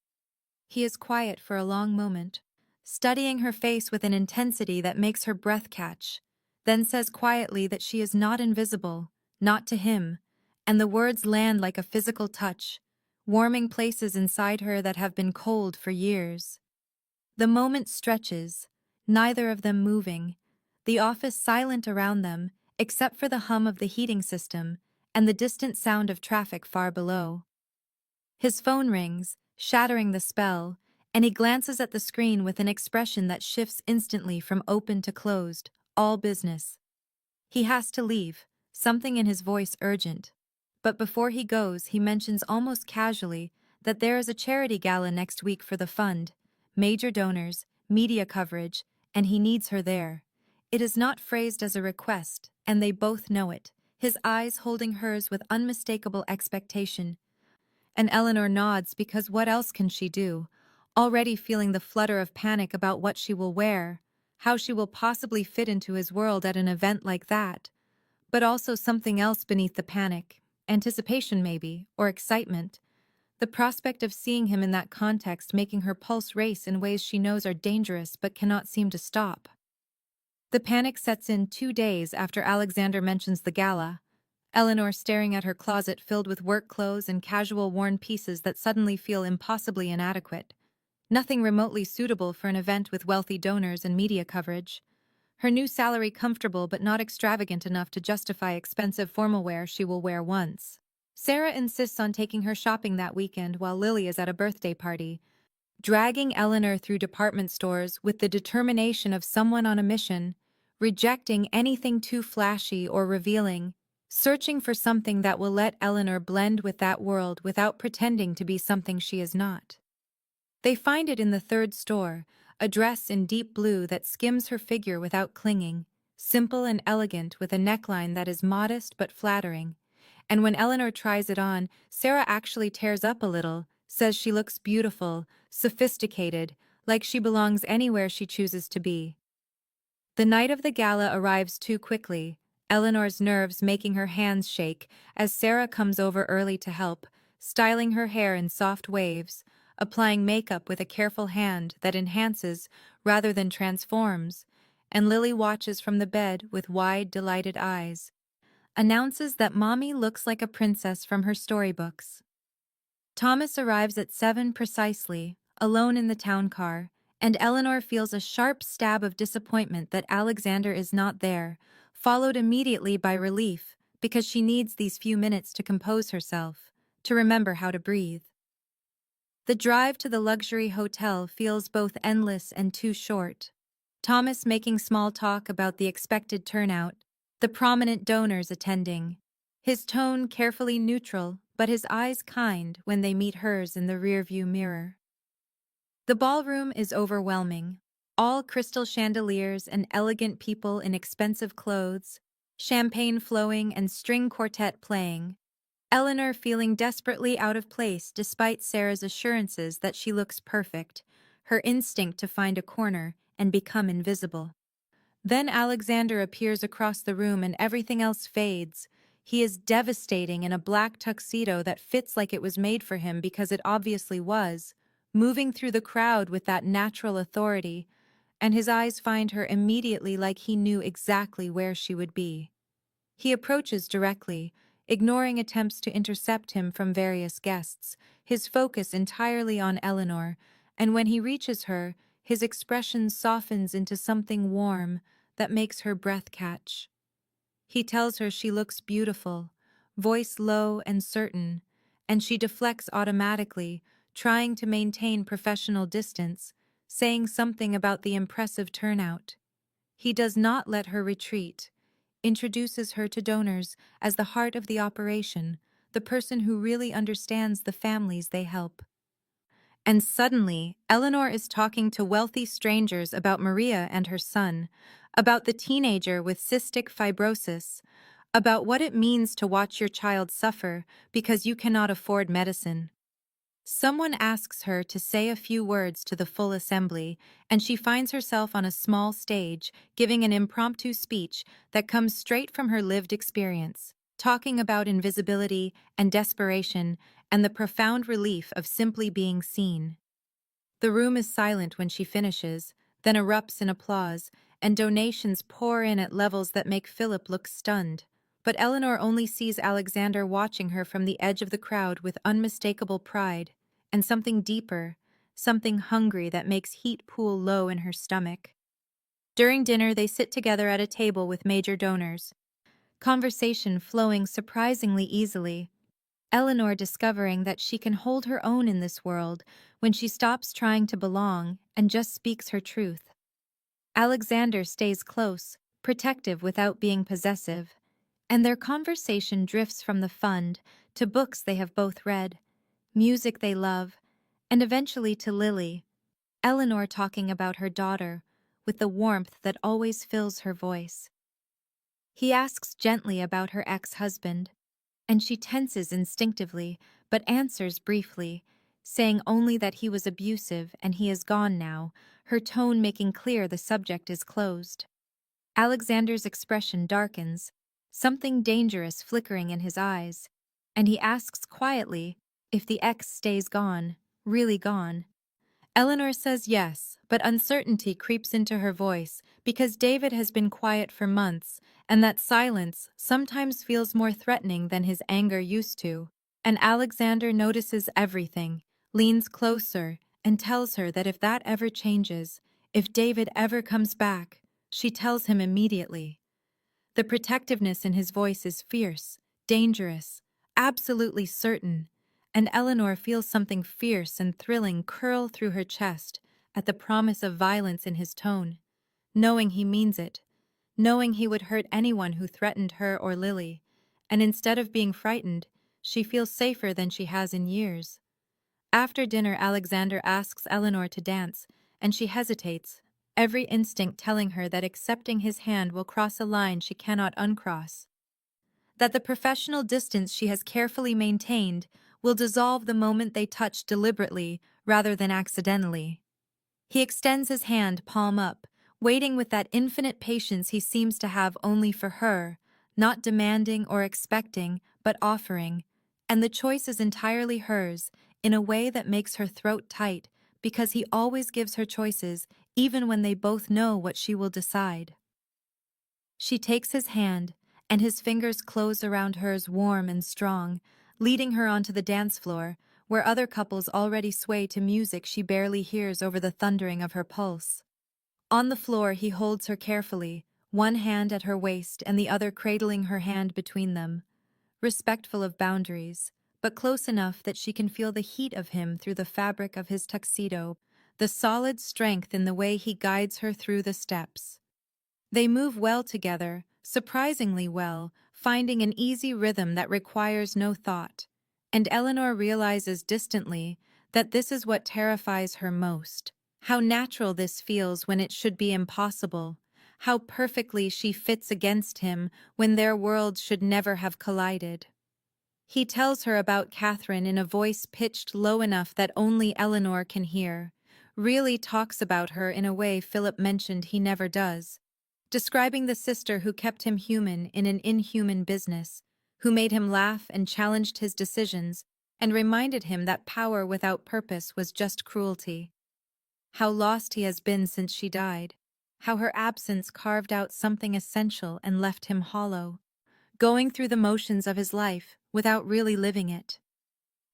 He is quiet for a long moment, studying her face with an intensity that makes her breath catch, then says quietly that she is not invisible, not to him, and the words land like a physical touch, warming places inside her that have been cold for years. The moment stretches, neither of them moving, the office silent around them, except for the hum of the heating system and the distant sound of traffic far below. His phone rings, shattering the spell, and he glances at the screen with an expression that shifts instantly from open to closed, all business. He has to leave, something in his voice urgent. But before he goes, he mentions almost casually that there is a charity gala next week for the fund, major donors, media coverage, and he needs her there. It is not phrased as a request, and they both know it, his eyes holding hers with unmistakable expectation. And Eleanor nods because what else can she do? Already feeling the flutter of panic about what she will wear, how she will possibly fit into his world at an event like that. But also something else beneath the panic, anticipation maybe, or excitement. The prospect of seeing him in that context making her pulse race in ways she knows are dangerous but cannot seem to stop. The panic sets in 2 days after Alexander mentions the gala. Eleanor staring at her closet filled with work clothes and casual worn pieces that suddenly feel impossibly inadequate. Nothing remotely suitable for an event with wealthy donors and media coverage. Her new salary comfortable but not extravagant enough to justify expensive formal wear she will wear once. Sarah insists on taking her shopping that weekend while Lily is at a birthday party, dragging Eleanor through department stores with the determination of someone on a mission, rejecting anything too flashy or revealing, searching for something that will let Eleanor blend with that world without pretending to be something she is not. They find it in the third store, a dress in deep blue that skims her figure without clinging, simple and elegant with a neckline that is modest but flattering. And when Eleanor tries it on, Sarah actually tears up a little, says she looks beautiful, sophisticated, like she belongs anywhere she chooses to be. The night of the gala arrives too quickly, Eleanor's nerves making her hands shake as Sarah comes over early to help, styling her hair in soft waves, applying makeup with a careful hand that enhances rather than transforms, and Lily watches from the bed with wide, delighted eyes. Announces that Mommy looks like a princess from her storybooks. Thomas arrives at 7 precisely, alone in the town car, and Eleanor feels a sharp stab of disappointment that Alexander is not there, followed immediately by relief, because she needs these few minutes to compose herself, to remember how to breathe. The drive to the luxury hotel feels both endless and too short. Thomas making small talk about the expected turnout, the prominent donors attending. His tone carefully neutral, but his eyes kind when they meet hers in the rearview mirror. The ballroom is overwhelming. All crystal chandeliers and elegant people in expensive clothes, champagne flowing and string quartet playing. Eleanor feeling desperately out of place despite Sarah's assurances that she looks perfect, her instinct to find a corner and become invisible. Then Alexander appears across the room and everything else fades. He is devastating in a black tuxedo that fits like it was made for him because it obviously was, moving through the crowd with that natural authority, and his eyes find her immediately like he knew exactly where she would be. He approaches directly, ignoring attempts to intercept him from various guests, his focus entirely on Eleanor, and when he reaches her, his expression softens into something warm that makes her breath catch. He tells her she looks beautiful, voice low and certain, and she deflects automatically, trying to maintain professional distance, saying something about the impressive turnout. He does not let her retreat, introduces her to donors as the heart of the operation, the person who really understands the families they help. And suddenly, Eleanor is talking to wealthy strangers about Maria and her son, about the teenager with cystic fibrosis, about what it means to watch your child suffer because you cannot afford medicine. Someone asks her to say a few words to the full assembly, and she finds herself on a small stage, giving an impromptu speech that comes straight from her lived experience, talking about invisibility and desperation and the profound relief of simply being seen. The room is silent when she finishes, then erupts in applause, and donations pour in at levels that make Philip look stunned. But Eleanor only sees Alexander watching her from the edge of the crowd with unmistakable pride, and something deeper, something hungry that makes heat pool low in her stomach. During dinner, they sit together at a table with major donors, conversation flowing surprisingly easily. Eleanor discovering that she can hold her own in this world when she stops trying to belong and just speaks her truth. Alexander stays close, protective without being possessive, and their conversation drifts from the fund to books they have both read, music they love, and eventually to Lily, Eleanor talking about her daughter with the warmth that always fills her voice. He asks gently about her ex-husband, and she tenses instinctively, but answers briefly, saying only that he was abusive and he is gone now, her tone making clear the subject is closed. Alexander's expression darkens, something dangerous flickering in his eyes, and he asks quietly if the ex stays gone, really gone. Eleanor says yes, but uncertainty creeps into her voice because David has been quiet for months, and that silence sometimes feels more threatening than his anger used to. And Alexander notices everything, leans closer, and tells her that if that ever changes, if David ever comes back, she tells him immediately. The protectiveness in his voice is fierce, dangerous, absolutely certain, and Eleanor feels something fierce and thrilling curl through her chest at the promise of violence in his tone, knowing he means it, knowing he would hurt anyone who threatened her or Lily, and instead of being frightened, she feels safer than she has in years. After dinner, Alexander asks Eleanor to dance, and she hesitates, every instinct telling her that accepting his hand will cross a line she cannot uncross, that the professional distance she has carefully maintained will dissolve the moment they touch deliberately rather than accidentally. He extends his hand palm up, waiting with that infinite patience he seems to have only for her, not demanding or expecting, but offering, and the choice is entirely hers, in a way that makes her throat tight, because he always gives her choices, even when they both know what she will decide. She takes his hand, and his fingers close around hers warm and strong, leading her onto the dance floor, where other couples already sway to music she barely hears over the thundering of her pulse. On the floor, he holds her carefully, one hand at her waist and the other cradling her hand between them, respectful of boundaries, but close enough that she can feel the heat of him through the fabric of his tuxedo, the solid strength in the way he guides her through the steps. They move well together, surprisingly well, finding an easy rhythm that requires no thought. And Eleanor realizes distantly that this is what terrifies her most. How natural this feels when it should be impossible. How perfectly she fits against him when their worlds should never have collided. He tells her about Catherine in a voice pitched low enough that only Eleanor can hear. Really talks about her in a way Philip mentioned he never does, describing the sister who kept him human in an inhuman business, who made him laugh and challenged his decisions, and reminded him that power without purpose was just cruelty. How lost he has been since she died. How her absence carved out something essential and left him hollow, going through the motions of his life without really living it.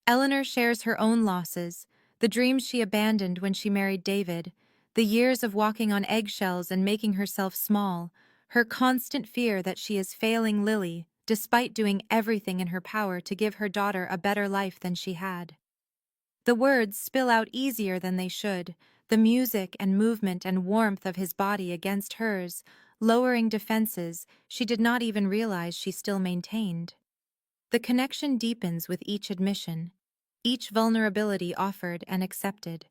Eleanor shares her own losses, the dreams she abandoned when she married David, the years of walking on eggshells and making herself small, her constant fear that she is failing Lily, despite doing everything in her power to give her daughter a better life than she had. The words spill out easier than they should, the music and movement and warmth of his body against hers, lowering defenses she did not even realize she still maintained. The connection deepens with each admission, each vulnerability offered and accepted.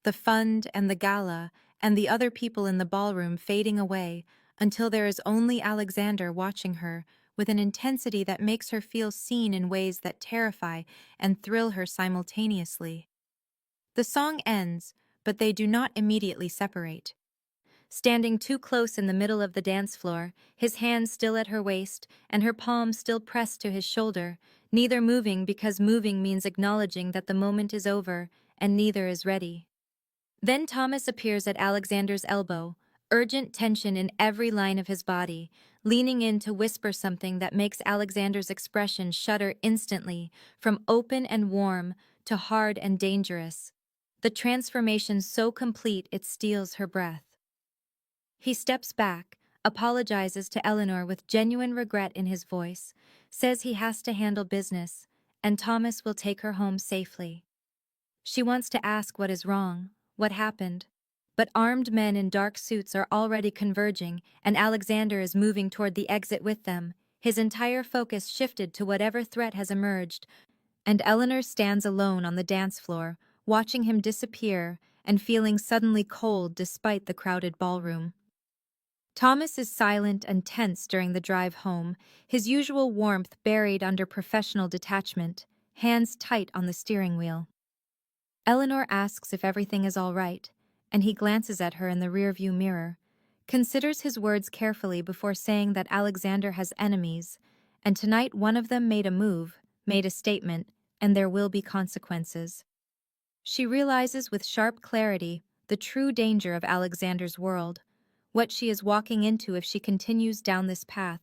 The fund and the gala and the other people in the ballroom fading away until there is only Alexander watching her with an intensity that makes her feel seen in ways that terrify and thrill her simultaneously. The song ends, but they do not immediately separate. Standing too close in the middle of the dance floor, his hand still at her waist and her palm still pressed to his shoulder, neither moving because moving means acknowledging that the moment is over and neither is ready. Then Thomas appears at Alexander's elbow, urgent tension in every line of his body, leaning in to whisper something that makes Alexander's expression shudder instantly, from open and warm to hard and dangerous. The transformation so complete it steals her breath. He steps back, apologizes to Eleanor with genuine regret in his voice, says he has to handle business, and Thomas will take her home safely. She wants to ask what is wrong, what happened, but armed men in dark suits are already converging, and Alexander is moving toward the exit with them, his entire focus shifted to whatever threat has emerged, and Eleanor stands alone on the dance floor, watching him disappear and feeling suddenly cold despite the crowded ballroom. Thomas is silent and tense during the drive home, his usual warmth buried under professional detachment, hands tight on the steering wheel. Eleanor asks if everything is all right, and he glances at her in the rearview mirror, considers his words carefully before saying that Alexander has enemies, and tonight one of them made a move, made a statement, and there will be consequences. She realizes with sharp clarity the true danger of Alexander's world, what she is walking into if she continues down this path,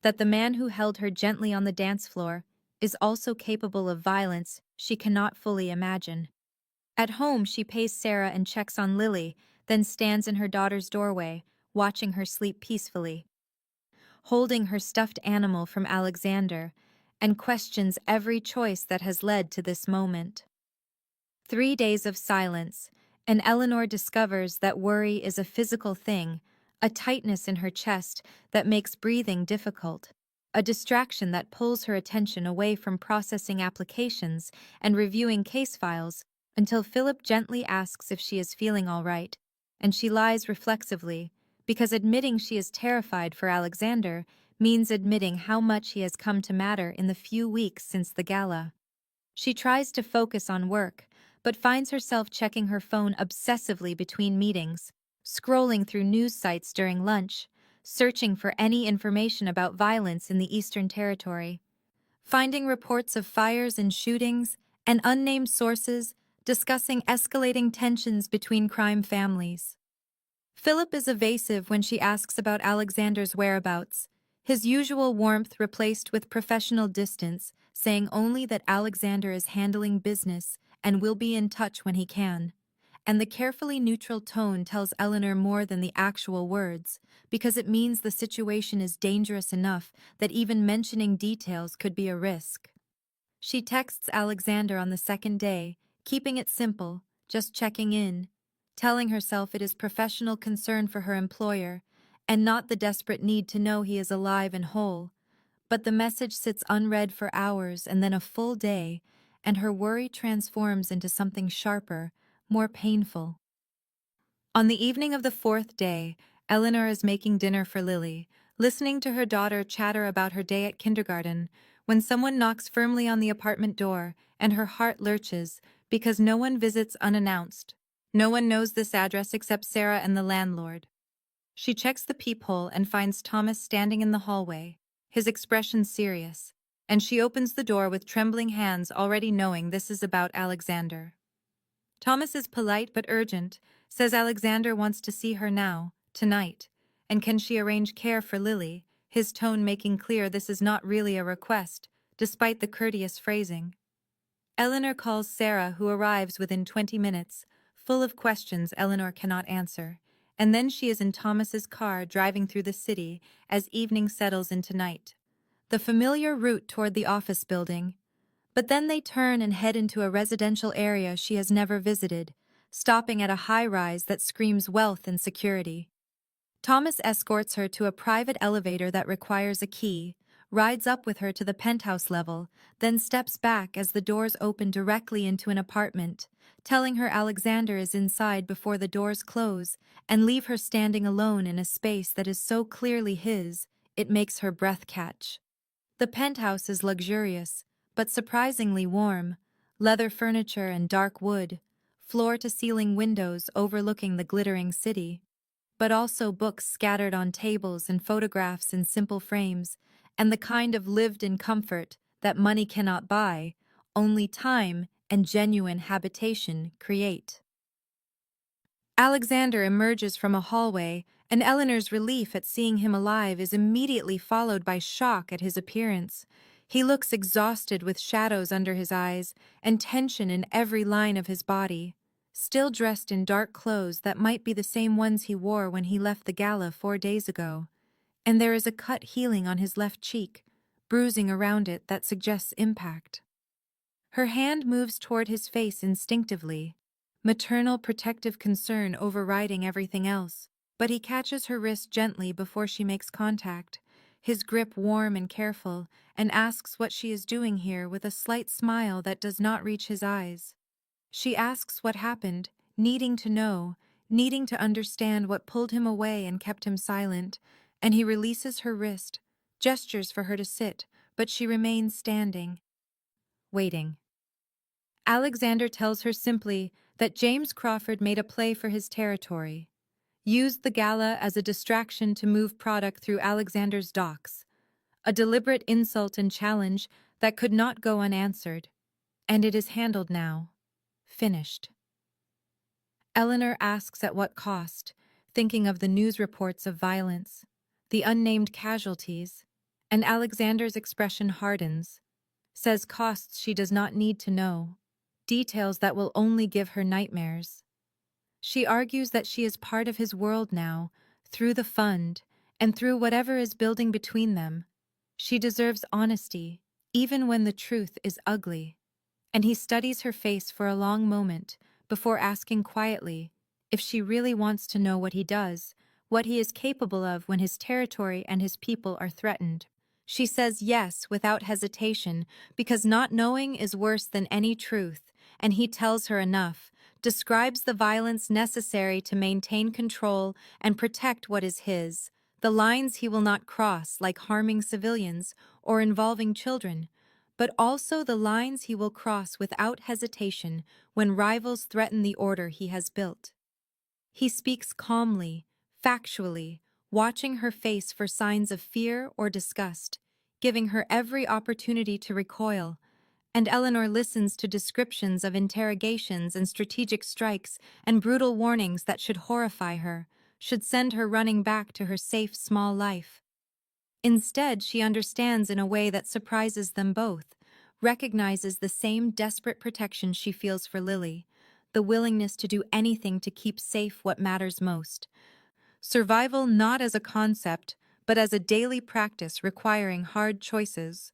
that the man who held her gently on the dance floor is also capable of violence she cannot fully imagine. At home, she pays Sarah and checks on Lily, then stands in her daughter's doorway, watching her sleep peacefully, holding her stuffed animal from Alexander, and questions every choice that has led to this moment. 3 days of silence, and Eleanor discovers that worry is a physical thing, a tightness in her chest that makes breathing difficult, a distraction that pulls her attention away from processing applications and reviewing case files until Philip gently asks if she is feeling all right, and she lies reflexively, because admitting she is terrified for Alexander means admitting how much he has come to matter in the few weeks since the gala. She tries to focus on work, but finds herself checking her phone obsessively between meetings, scrolling through news sites during lunch, searching for any information about violence in the Eastern Territory, finding reports of fires and shootings, and unnamed sources discussing escalating tensions between crime families. Philip is evasive when she asks about Alexander's whereabouts, his usual warmth replaced with professional distance, saying only that Alexander is handling business and will be in touch when he can. And the carefully neutral tone tells Eleanor more than the actual words, because it means the situation is dangerous enough that even mentioning details could be a risk. She texts Alexander on the second day, keeping it simple, just checking in, telling herself it is professional concern for her employer, and not the desperate need to know he is alive and whole. But the message sits unread for hours and then a full day, and her worry transforms into something sharper, more painful. On the evening of the fourth day, Eleanor is making dinner for Lily, listening to her daughter chatter about her day at kindergarten, when someone knocks firmly on the apartment door, and her heart lurches, because no one visits unannounced. No one knows this address except Sarah and the landlord. She checks the peephole and finds Thomas standing in the hallway, his expression serious, and she opens the door with trembling hands, already knowing this is about Alexander. Thomas is polite but urgent, says Alexander wants to see her now, tonight, and can she arrange care for Lily, his tone making clear this is not really a request, despite the courteous phrasing. Eleanor calls Sarah, who arrives within 20 minutes, full of questions Eleanor cannot answer, and then she is in Thomas's car driving through the city as evening settles into night. the familiar route toward the office building. But then they turn and head into a residential area she has never visited, stopping at a high-rise that screams wealth and security. Thomas escorts her to a private elevator that requires a key, rides up with her to the penthouse level, then steps back as the doors open directly into an apartment, telling her Alexander is inside before the doors close and leave her standing alone in a space that is so clearly his, it makes her breath catch. The penthouse is luxurious, but surprisingly warm, leather furniture and dark wood, floor-to-ceiling windows overlooking the glittering city, but also books scattered on tables and photographs in simple frames, and the kind of lived-in comfort that money cannot buy, only time and genuine habitation create. Alexander emerges from a hallway, and Eleanor's relief at seeing him alive is immediately followed by shock at his appearance. He looks exhausted with shadows under his eyes and tension in every line of his body, still dressed in dark clothes that might be the same ones he wore when he left the gala 4 days ago. And there is a cut healing on his left cheek, bruising around it that suggests impact. Her hand moves toward his face instinctively, maternal protective concern overriding everything else, but he catches her wrist gently before she makes contact, his grip warm and careful, and asks what she is doing here with a slight smile that does not reach his eyes. She asks what happened, needing to know, needing to understand what pulled him away and kept him silent, and he releases her wrist, gestures for her to sit, but she remains standing, waiting. Alexander tells her simply that James Crawford made a play for his territory, used the gala as a distraction to move product through Alexander's docks, a deliberate insult and challenge that could not go unanswered, and it is handled now, finished. Eleanor asks at what cost, thinking of the news reports of violence, the unnamed casualties, and Alexander's expression hardens, says costs she does not need to know, details that will only give her nightmares. She argues that she is part of his world now, through the fund, and through whatever is building between them. She deserves honesty, even when the truth is ugly. And he studies her face for a long moment, before asking quietly if she really wants to know what he does, what he is capable of when his territory and his people are threatened. She says yes without hesitation, because not knowing is worse than any truth, and he tells her enough, describes the violence necessary to maintain control and protect what is his, the lines he will not cross, like harming civilians or involving children, but also the lines he will cross without hesitation when rivals threaten the order he has built. He speaks calmly, factually, watching her face for signs of fear or disgust, giving her every opportunity to recoil, and Eleanor listens to descriptions of interrogations and strategic strikes and brutal warnings that should horrify her, should send her running back to her safe small life. Instead, she understands in a way that surprises them both, recognizes the same desperate protection she feels for Lily, the willingness to do anything to keep safe what matters most. Survival not as a concept, but as a daily practice requiring hard choices.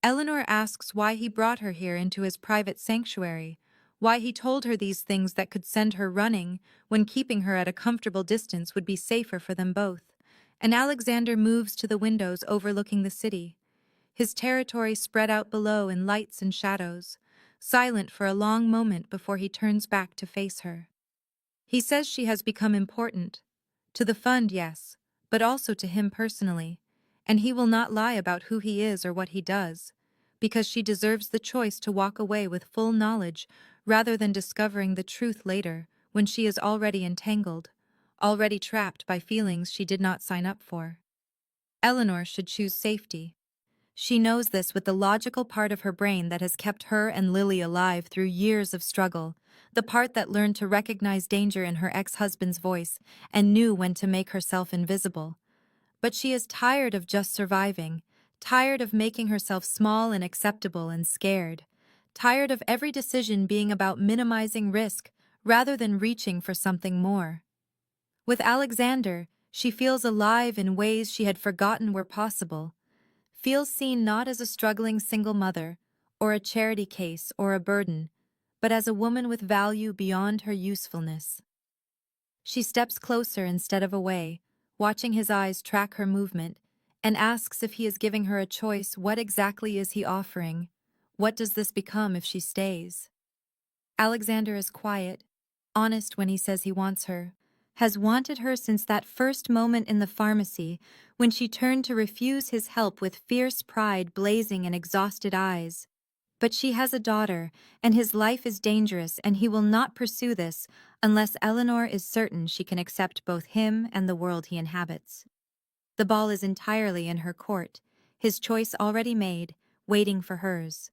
Eleanor asks why he brought her here into his private sanctuary, why he told her these things that could send her running when keeping her at a comfortable distance would be safer for them both. And Alexander moves to the windows overlooking the city, his territory spread out below in lights and shadows, silent for a long moment before he turns back to face her. He says she has become important. To the fund, yes, but also to him personally, and he will not lie about who he is or what he does, because she deserves the choice to walk away with full knowledge rather than discovering the truth later when she is already entangled, already trapped by feelings she did not sign up for. Eleanor should choose safety. She knows this with the logical part of her brain that has kept her and Lily alive through years of struggle, the part that learned to recognize danger in her ex-husband's voice and knew when to make herself invisible. But she is tired of just surviving, tired of making herself small and acceptable and scared, tired of every decision being about minimizing risk rather than reaching for something more. With Alexander, she feels alive in ways she had forgotten were possible, feels seen not as a struggling single mother, or a charity case or a burden, but as a woman with value beyond her usefulness. She steps closer instead of away, watching his eyes track her movement, and asks if he is giving her a choice. What exactly is he offering? What does this become if she stays? Alexander is quiet, honest when he says he wants her, has wanted her since that first moment in the pharmacy when she turned to refuse his help with fierce pride blazing in exhausted eyes. But she has a daughter, and his life is dangerous, and he will not pursue this unless Eleanor is certain she can accept both him and the world he inhabits. The ball is entirely in her court, his choice already made, waiting for hers.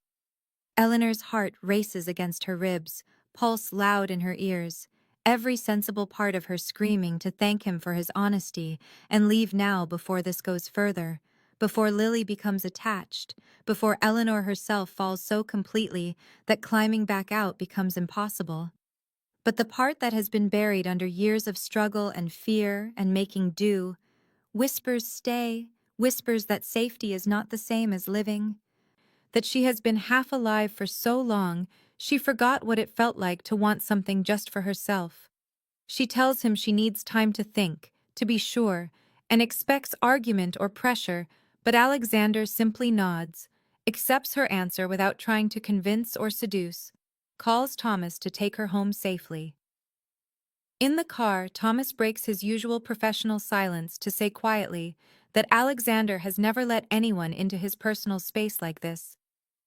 Eleanor's heart races against her ribs, pulse loud in her ears, every sensible part of her screaming to thank him for his honesty and leave now before this goes further, before Lily becomes attached, before Eleanor herself falls so completely that climbing back out becomes impossible. But the part that has been buried under years of struggle and fear and making do, whispers stay, whispers that safety is not the same as living, that she has been half alive for so long, she forgot what it felt like to want something just for herself. She tells him she needs time to think, to be sure, and expects argument or pressure, but Alexander simply nods, accepts her answer without trying to convince or seduce, calls Thomas to take her home safely. In the car, Thomas breaks his usual professional silence to say quietly that Alexander has never let anyone into his personal space like this.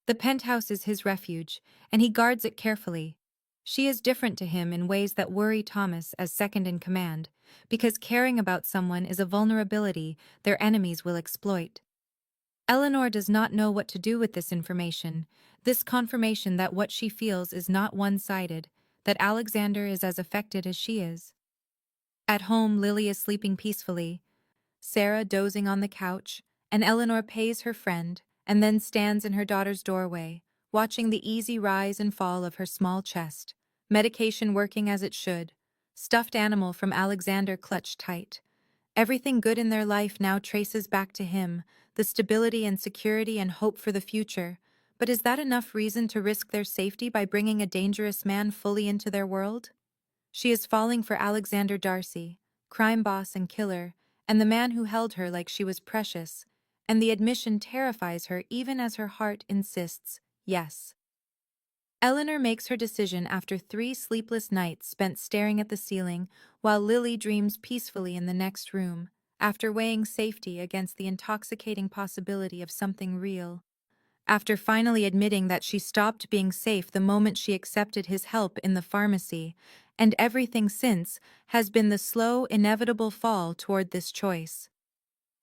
The penthouse is his refuge, and he guards it carefully. She is different to him in ways that worry Thomas as second in command, because caring about someone is a vulnerability their enemies will exploit. Eleanor does not know what to do with this information, this confirmation that what she feels is not one-sided, that Alexander is as affected as she is. At home, Lily is sleeping peacefully, Sarah dozing on the couch, and Eleanor pays her friend, and then stands in her daughter's doorway, watching the easy rise and fall of her small chest, medication working as it should, stuffed animal from Alexander clutched tight. Everything good in their life now traces back to him, the stability and security and hope for the future. But is that enough reason to risk their safety by bringing a dangerous man fully into their world? She is falling for Alexander Darcy, crime boss and killer, and the man who held her like she was precious, and the admission terrifies her even as her heart insists, yes. Eleanor makes her decision after 3 sleepless nights spent staring at the ceiling while Lily dreams peacefully in the next room, after weighing safety against the intoxicating possibility of something real. After finally admitting that she stopped being safe the moment she accepted his help in the pharmacy, and everything since has been the slow, inevitable fall toward this choice.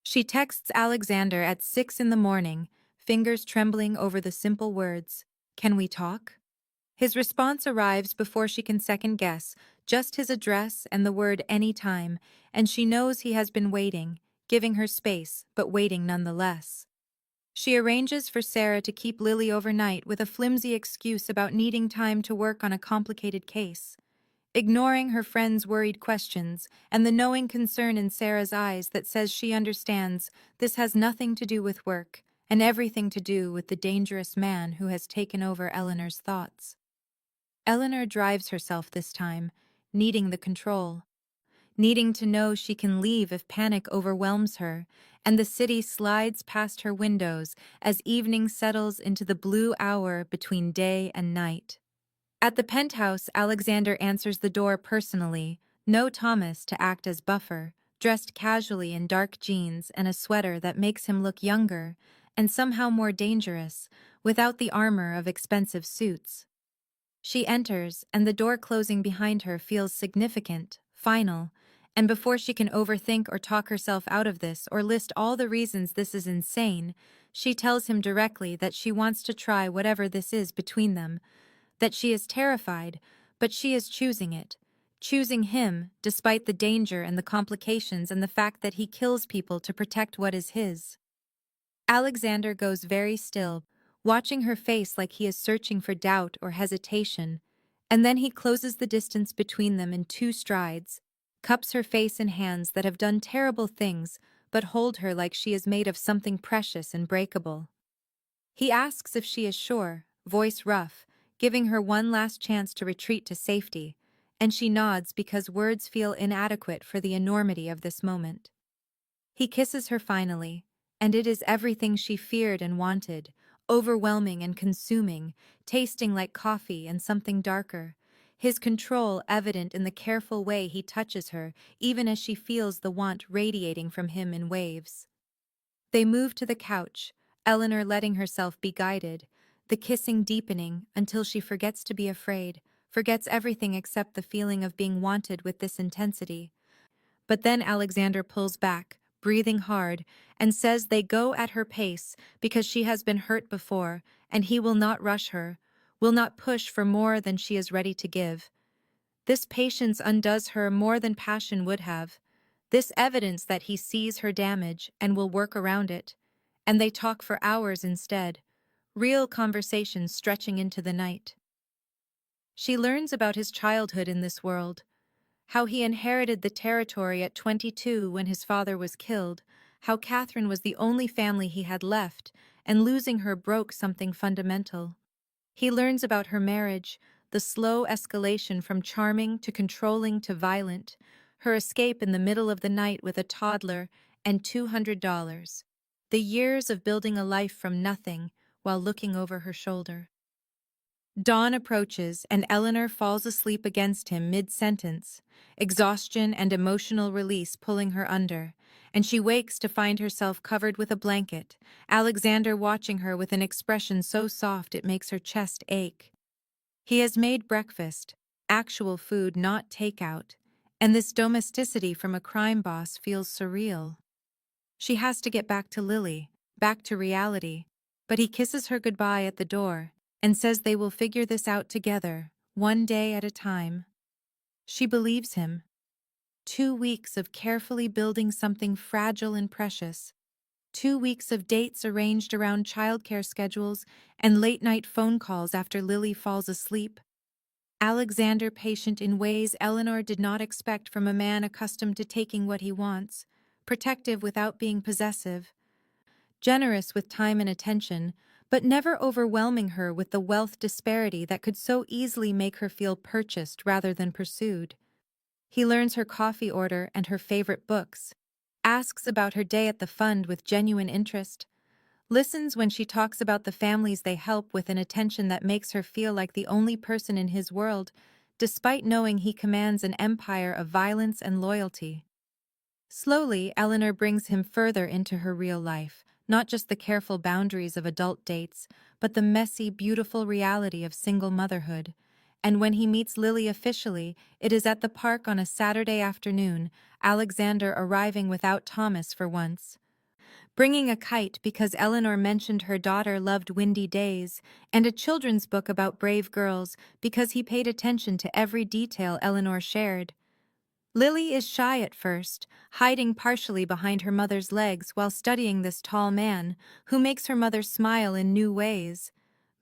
She texts Alexander at 6 in the morning, fingers trembling over the simple words, "Can we talk?" His response arrives before she can second guess, just his address and the word anytime, and she knows he has been waiting, giving her space, but waiting nonetheless. She arranges for Sarah to keep Lily overnight with a flimsy excuse about needing time to work on a complicated case, ignoring her friend's worried questions and the knowing concern in Sarah's eyes that says she understands this has nothing to do with work and everything to do with the dangerous man who has taken over Eleanor's thoughts. Eleanor drives herself this time, needing the control, needing to know she can leave if panic overwhelms her, and the city slides past her windows as evening settles into the blue hour between day and night. At the penthouse, Alexander answers the door personally, no Thomas to act as buffer, dressed casually in dark jeans and a sweater that makes him look younger and somehow more dangerous, without the armor of expensive suits. She enters, and the door closing behind her feels significant, final, and before she can overthink or talk herself out of this or list all the reasons this is insane, she tells him directly that she wants to try whatever this is between them, that she is terrified, but she is choosing it, choosing him despite the danger and the complications and the fact that he kills people to protect what is his. Alexander goes very still, watching her face like he is searching for doubt or hesitation, and then he closes the distance between them in 2 strides, cups her face in hands that have done terrible things, but hold her like she is made of something precious and breakable. He asks if she is sure, voice rough, giving her one last chance to retreat to safety, and she nods because words feel inadequate for the enormity of this moment. He kisses her finally, and it is everything she feared and wanted, overwhelming and consuming, tasting like coffee and something darker. His control evident in the careful way he touches her, even as she feels the want radiating from him in waves. They move to the couch, Eleanor letting herself be guided, the kissing deepening until she forgets to be afraid, forgets everything except the feeling of being wanted with this intensity. But then Alexander pulls back, breathing hard, and says they go at her pace because she has been hurt before, and he will not rush her, will not push for more than she is ready to give. This patience undoes her more than passion would have. This evidence that he sees her damage and will work around it. And they talk for hours instead, real conversations stretching into the night. She learns about his childhood in this world, how he inherited the territory at 22 when his father was killed, how Catherine was the only family he had left, and losing her broke something fundamental. He learns about her marriage, the slow escalation from charming to controlling to violent, her escape in the middle of the night with a toddler and $200, the years of building a life from nothing while looking over her shoulder. Dawn approaches, and Eleanor falls asleep against him mid-sentence, exhaustion and emotional release pulling her under, and she wakes to find herself covered with a blanket, Alexander watching her with an expression so soft it makes her chest ache. He has made breakfast, actual food, not takeout, and this domesticity from a crime boss feels surreal. She has to get back to Lily, back to reality, but he kisses her goodbye at the door and says they will figure this out together, one day at a time. She believes him. 2 weeks of carefully building something fragile and precious. 2 weeks of dates arranged around childcare schedules and late-night phone calls after Lily falls asleep. Alexander patient in ways Eleanor did not expect from a man accustomed to taking what he wants, protective without being possessive, generous with time and attention, but never overwhelming her with the wealth disparity that could so easily make her feel purchased rather than pursued. He learns her coffee order and her favorite books, asks about her day at the fund with genuine interest, listens when she talks about the families they help with an attention that makes her feel like the only person in his world, despite knowing he commands an empire of violence and loyalty. Slowly, Eleanor brings him further into her real life, not just the careful boundaries of adult dates, but the messy, beautiful reality of single motherhood. And when he meets Lily officially, it is at the park on a Saturday afternoon, Alexander arriving without Thomas for once. Bringing a kite because Eleanor mentioned her daughter loved windy days, and a children's book about brave girls because he paid attention to every detail Eleanor shared. Lily is shy at first, hiding partially behind her mother's legs while studying this tall man, who makes her mother smile in new ways.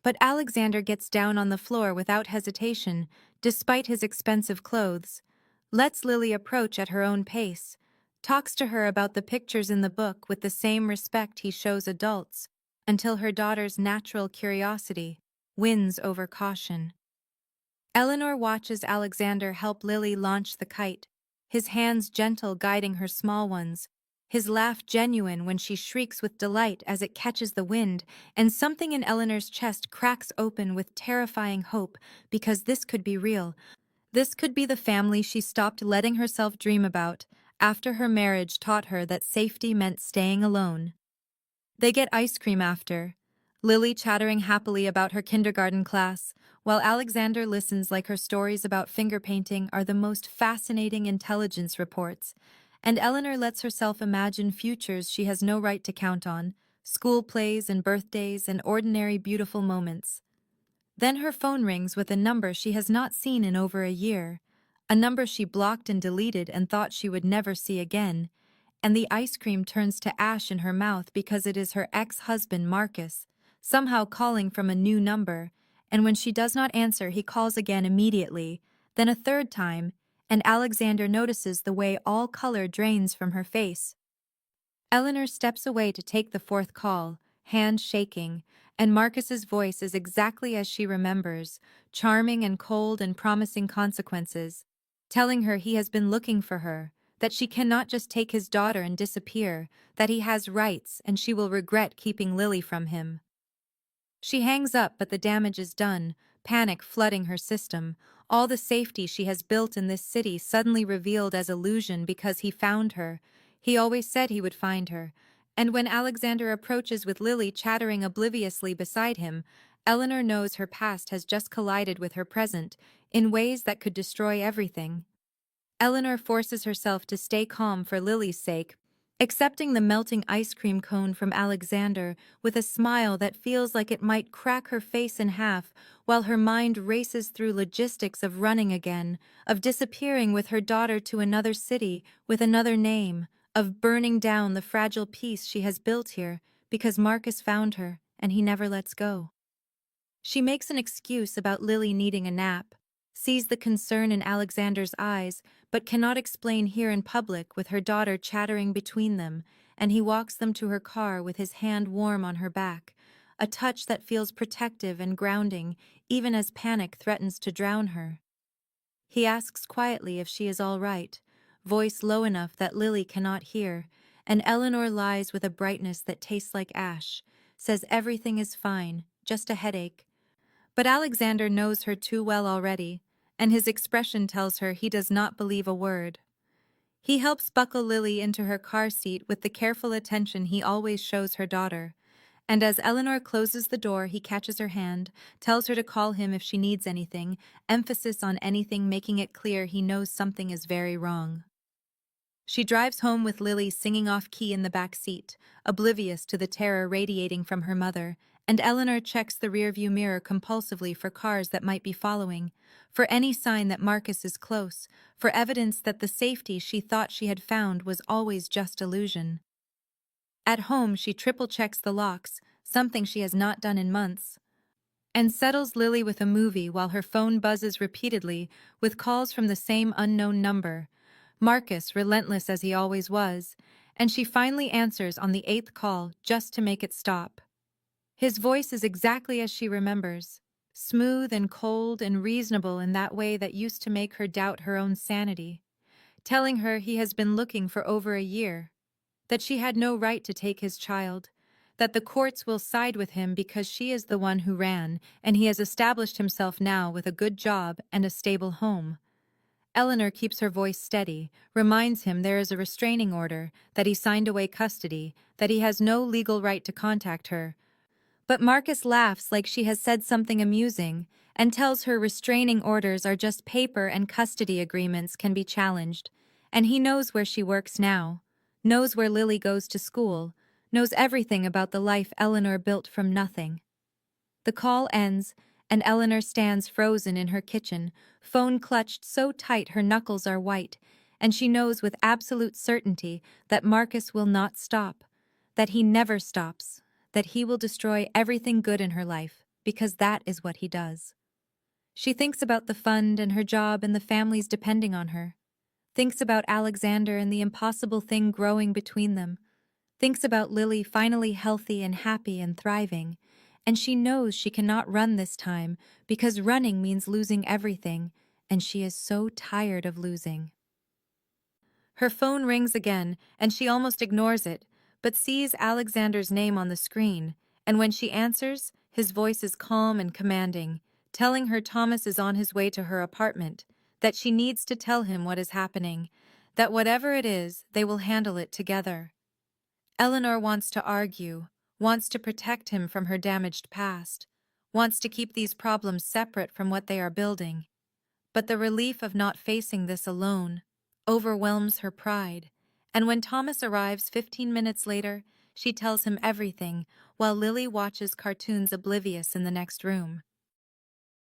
But Alexander gets down on the floor without hesitation, despite his expensive clothes, lets Lily approach at her own pace, talks to her about the pictures in the book with the same respect he shows adults, until her daughter's natural curiosity wins over caution. Eleanor watches Alexander help Lily launch the kite, his hands gentle guiding her small ones, his laugh genuine when she shrieks with delight as it catches the wind, and something in Eleanor's chest cracks open with terrifying hope because this could be real. This could be the family she stopped letting herself dream about after her marriage taught her that safety meant staying alone. They get ice cream after, Lily chattering happily about her kindergarten class, while Alexander listens like her stories about finger painting are the most fascinating intelligence reports, and Eleanor lets herself imagine futures she has no right to count on, school plays and birthdays and ordinary beautiful moments. Then her phone rings with a number she has not seen in over a year, a number she blocked and deleted and thought she would never see again, and the ice cream turns to ash in her mouth because it is her ex-husband Marcus, somehow calling from a new number, and when she does not answer he calls again immediately, then a third time, and Alexander notices the way all color drains from her face. Eleanor steps away to take the fourth call, hand shaking, and Marcus's voice is exactly as she remembers, charming and cold and promising consequences, telling her he has been looking for her, that she cannot just take his daughter and disappear, that he has rights and she will regret keeping Lily from him. She hangs up, but the damage is done, panic flooding her system, all the safety she has built in this city suddenly revealed as illusion because he found her. He always said he would find her. And when Alexander approaches with Lily chattering obliviously beside him, Eleanor knows her past has just collided with her present, in ways that could destroy everything. Eleanor forces herself to stay calm for Lily's sake, accepting the melting ice cream cone from Alexander with a smile that feels like it might crack her face in half, while her mind races through logistics of running again, of disappearing with her daughter to another city with another name, of burning down the fragile peace she has built here because Marcus found her and he never lets go. She makes an excuse about Lily needing a nap, sees the concern in Alexander's eyes, but cannot explain here in public with her daughter chattering between them, and he walks them to her car with his hand warm on her back, a touch that feels protective and grounding, even as panic threatens to drown her. He asks quietly if she is all right, voice low enough that Lily cannot hear, and Eleanor lies with a brightness that tastes like ash, says everything is fine, just a headache. But Alexander knows her too well already, and his expression tells her he does not believe a word. He helps buckle Lily into her car seat with the careful attention he always shows her daughter, and as Eleanor closes the door, he catches her hand, tells her to call him if she needs anything, emphasis on anything making it clear he knows something is very wrong. She drives home with Lily singing off-key in the back seat, oblivious to the terror radiating from her mother, and Eleanor checks the rearview mirror compulsively for cars that might be following, for any sign that Marcus is close, for evidence that the safety she thought she had found was always just illusion. At home, she triple-checks the locks, something she has not done in months, and settles Lily with a movie while her phone buzzes repeatedly with calls from the same unknown number. Marcus, relentless as he always was, and she finally answers on the 8th call just to make it stop. His voice is exactly as she remembers, smooth and cold and reasonable in that way that used to make her doubt her own sanity, telling her he has been looking for over a year, that she had no right to take his child, that the courts will side with him because she is the one who ran, and he has established himself now with a good job and a stable home. Eleanor keeps her voice steady, reminds him there is a restraining order, that he signed away custody, that he has no legal right to contact her. But Marcus laughs like she has said something amusing, and tells her restraining orders are just paper and custody agreements can be challenged, and he knows where she works now, knows where Lily goes to school, knows everything about the life Eleanor built from nothing. The call ends, and Eleanor stands frozen in her kitchen, phone clutched so tight her knuckles are white, and she knows with absolute certainty that Marcus will not stop, that he never stops, that he will destroy everything good in her life, because that is what he does. She thinks about the fund and her job and the families depending on her, thinks about Alexander and the impossible thing growing between them, thinks about Lily finally healthy and happy and thriving, and she knows she cannot run this time because running means losing everything, and she is so tired of losing. Her phone rings again, and she almost ignores it, but sees Alexander's name on the screen, and when she answers, his voice is calm and commanding, telling her Thomas is on his way to her apartment, that she needs to tell him what is happening, that whatever it is, they will handle it together. Eleanor wants to argue, wants to protect him from her damaged past, wants to keep these problems separate from what they are building. But the relief of not facing this alone overwhelms her pride, and when Thomas arrives 15 minutes later, she tells him everything while Lily watches cartoons oblivious in the next room.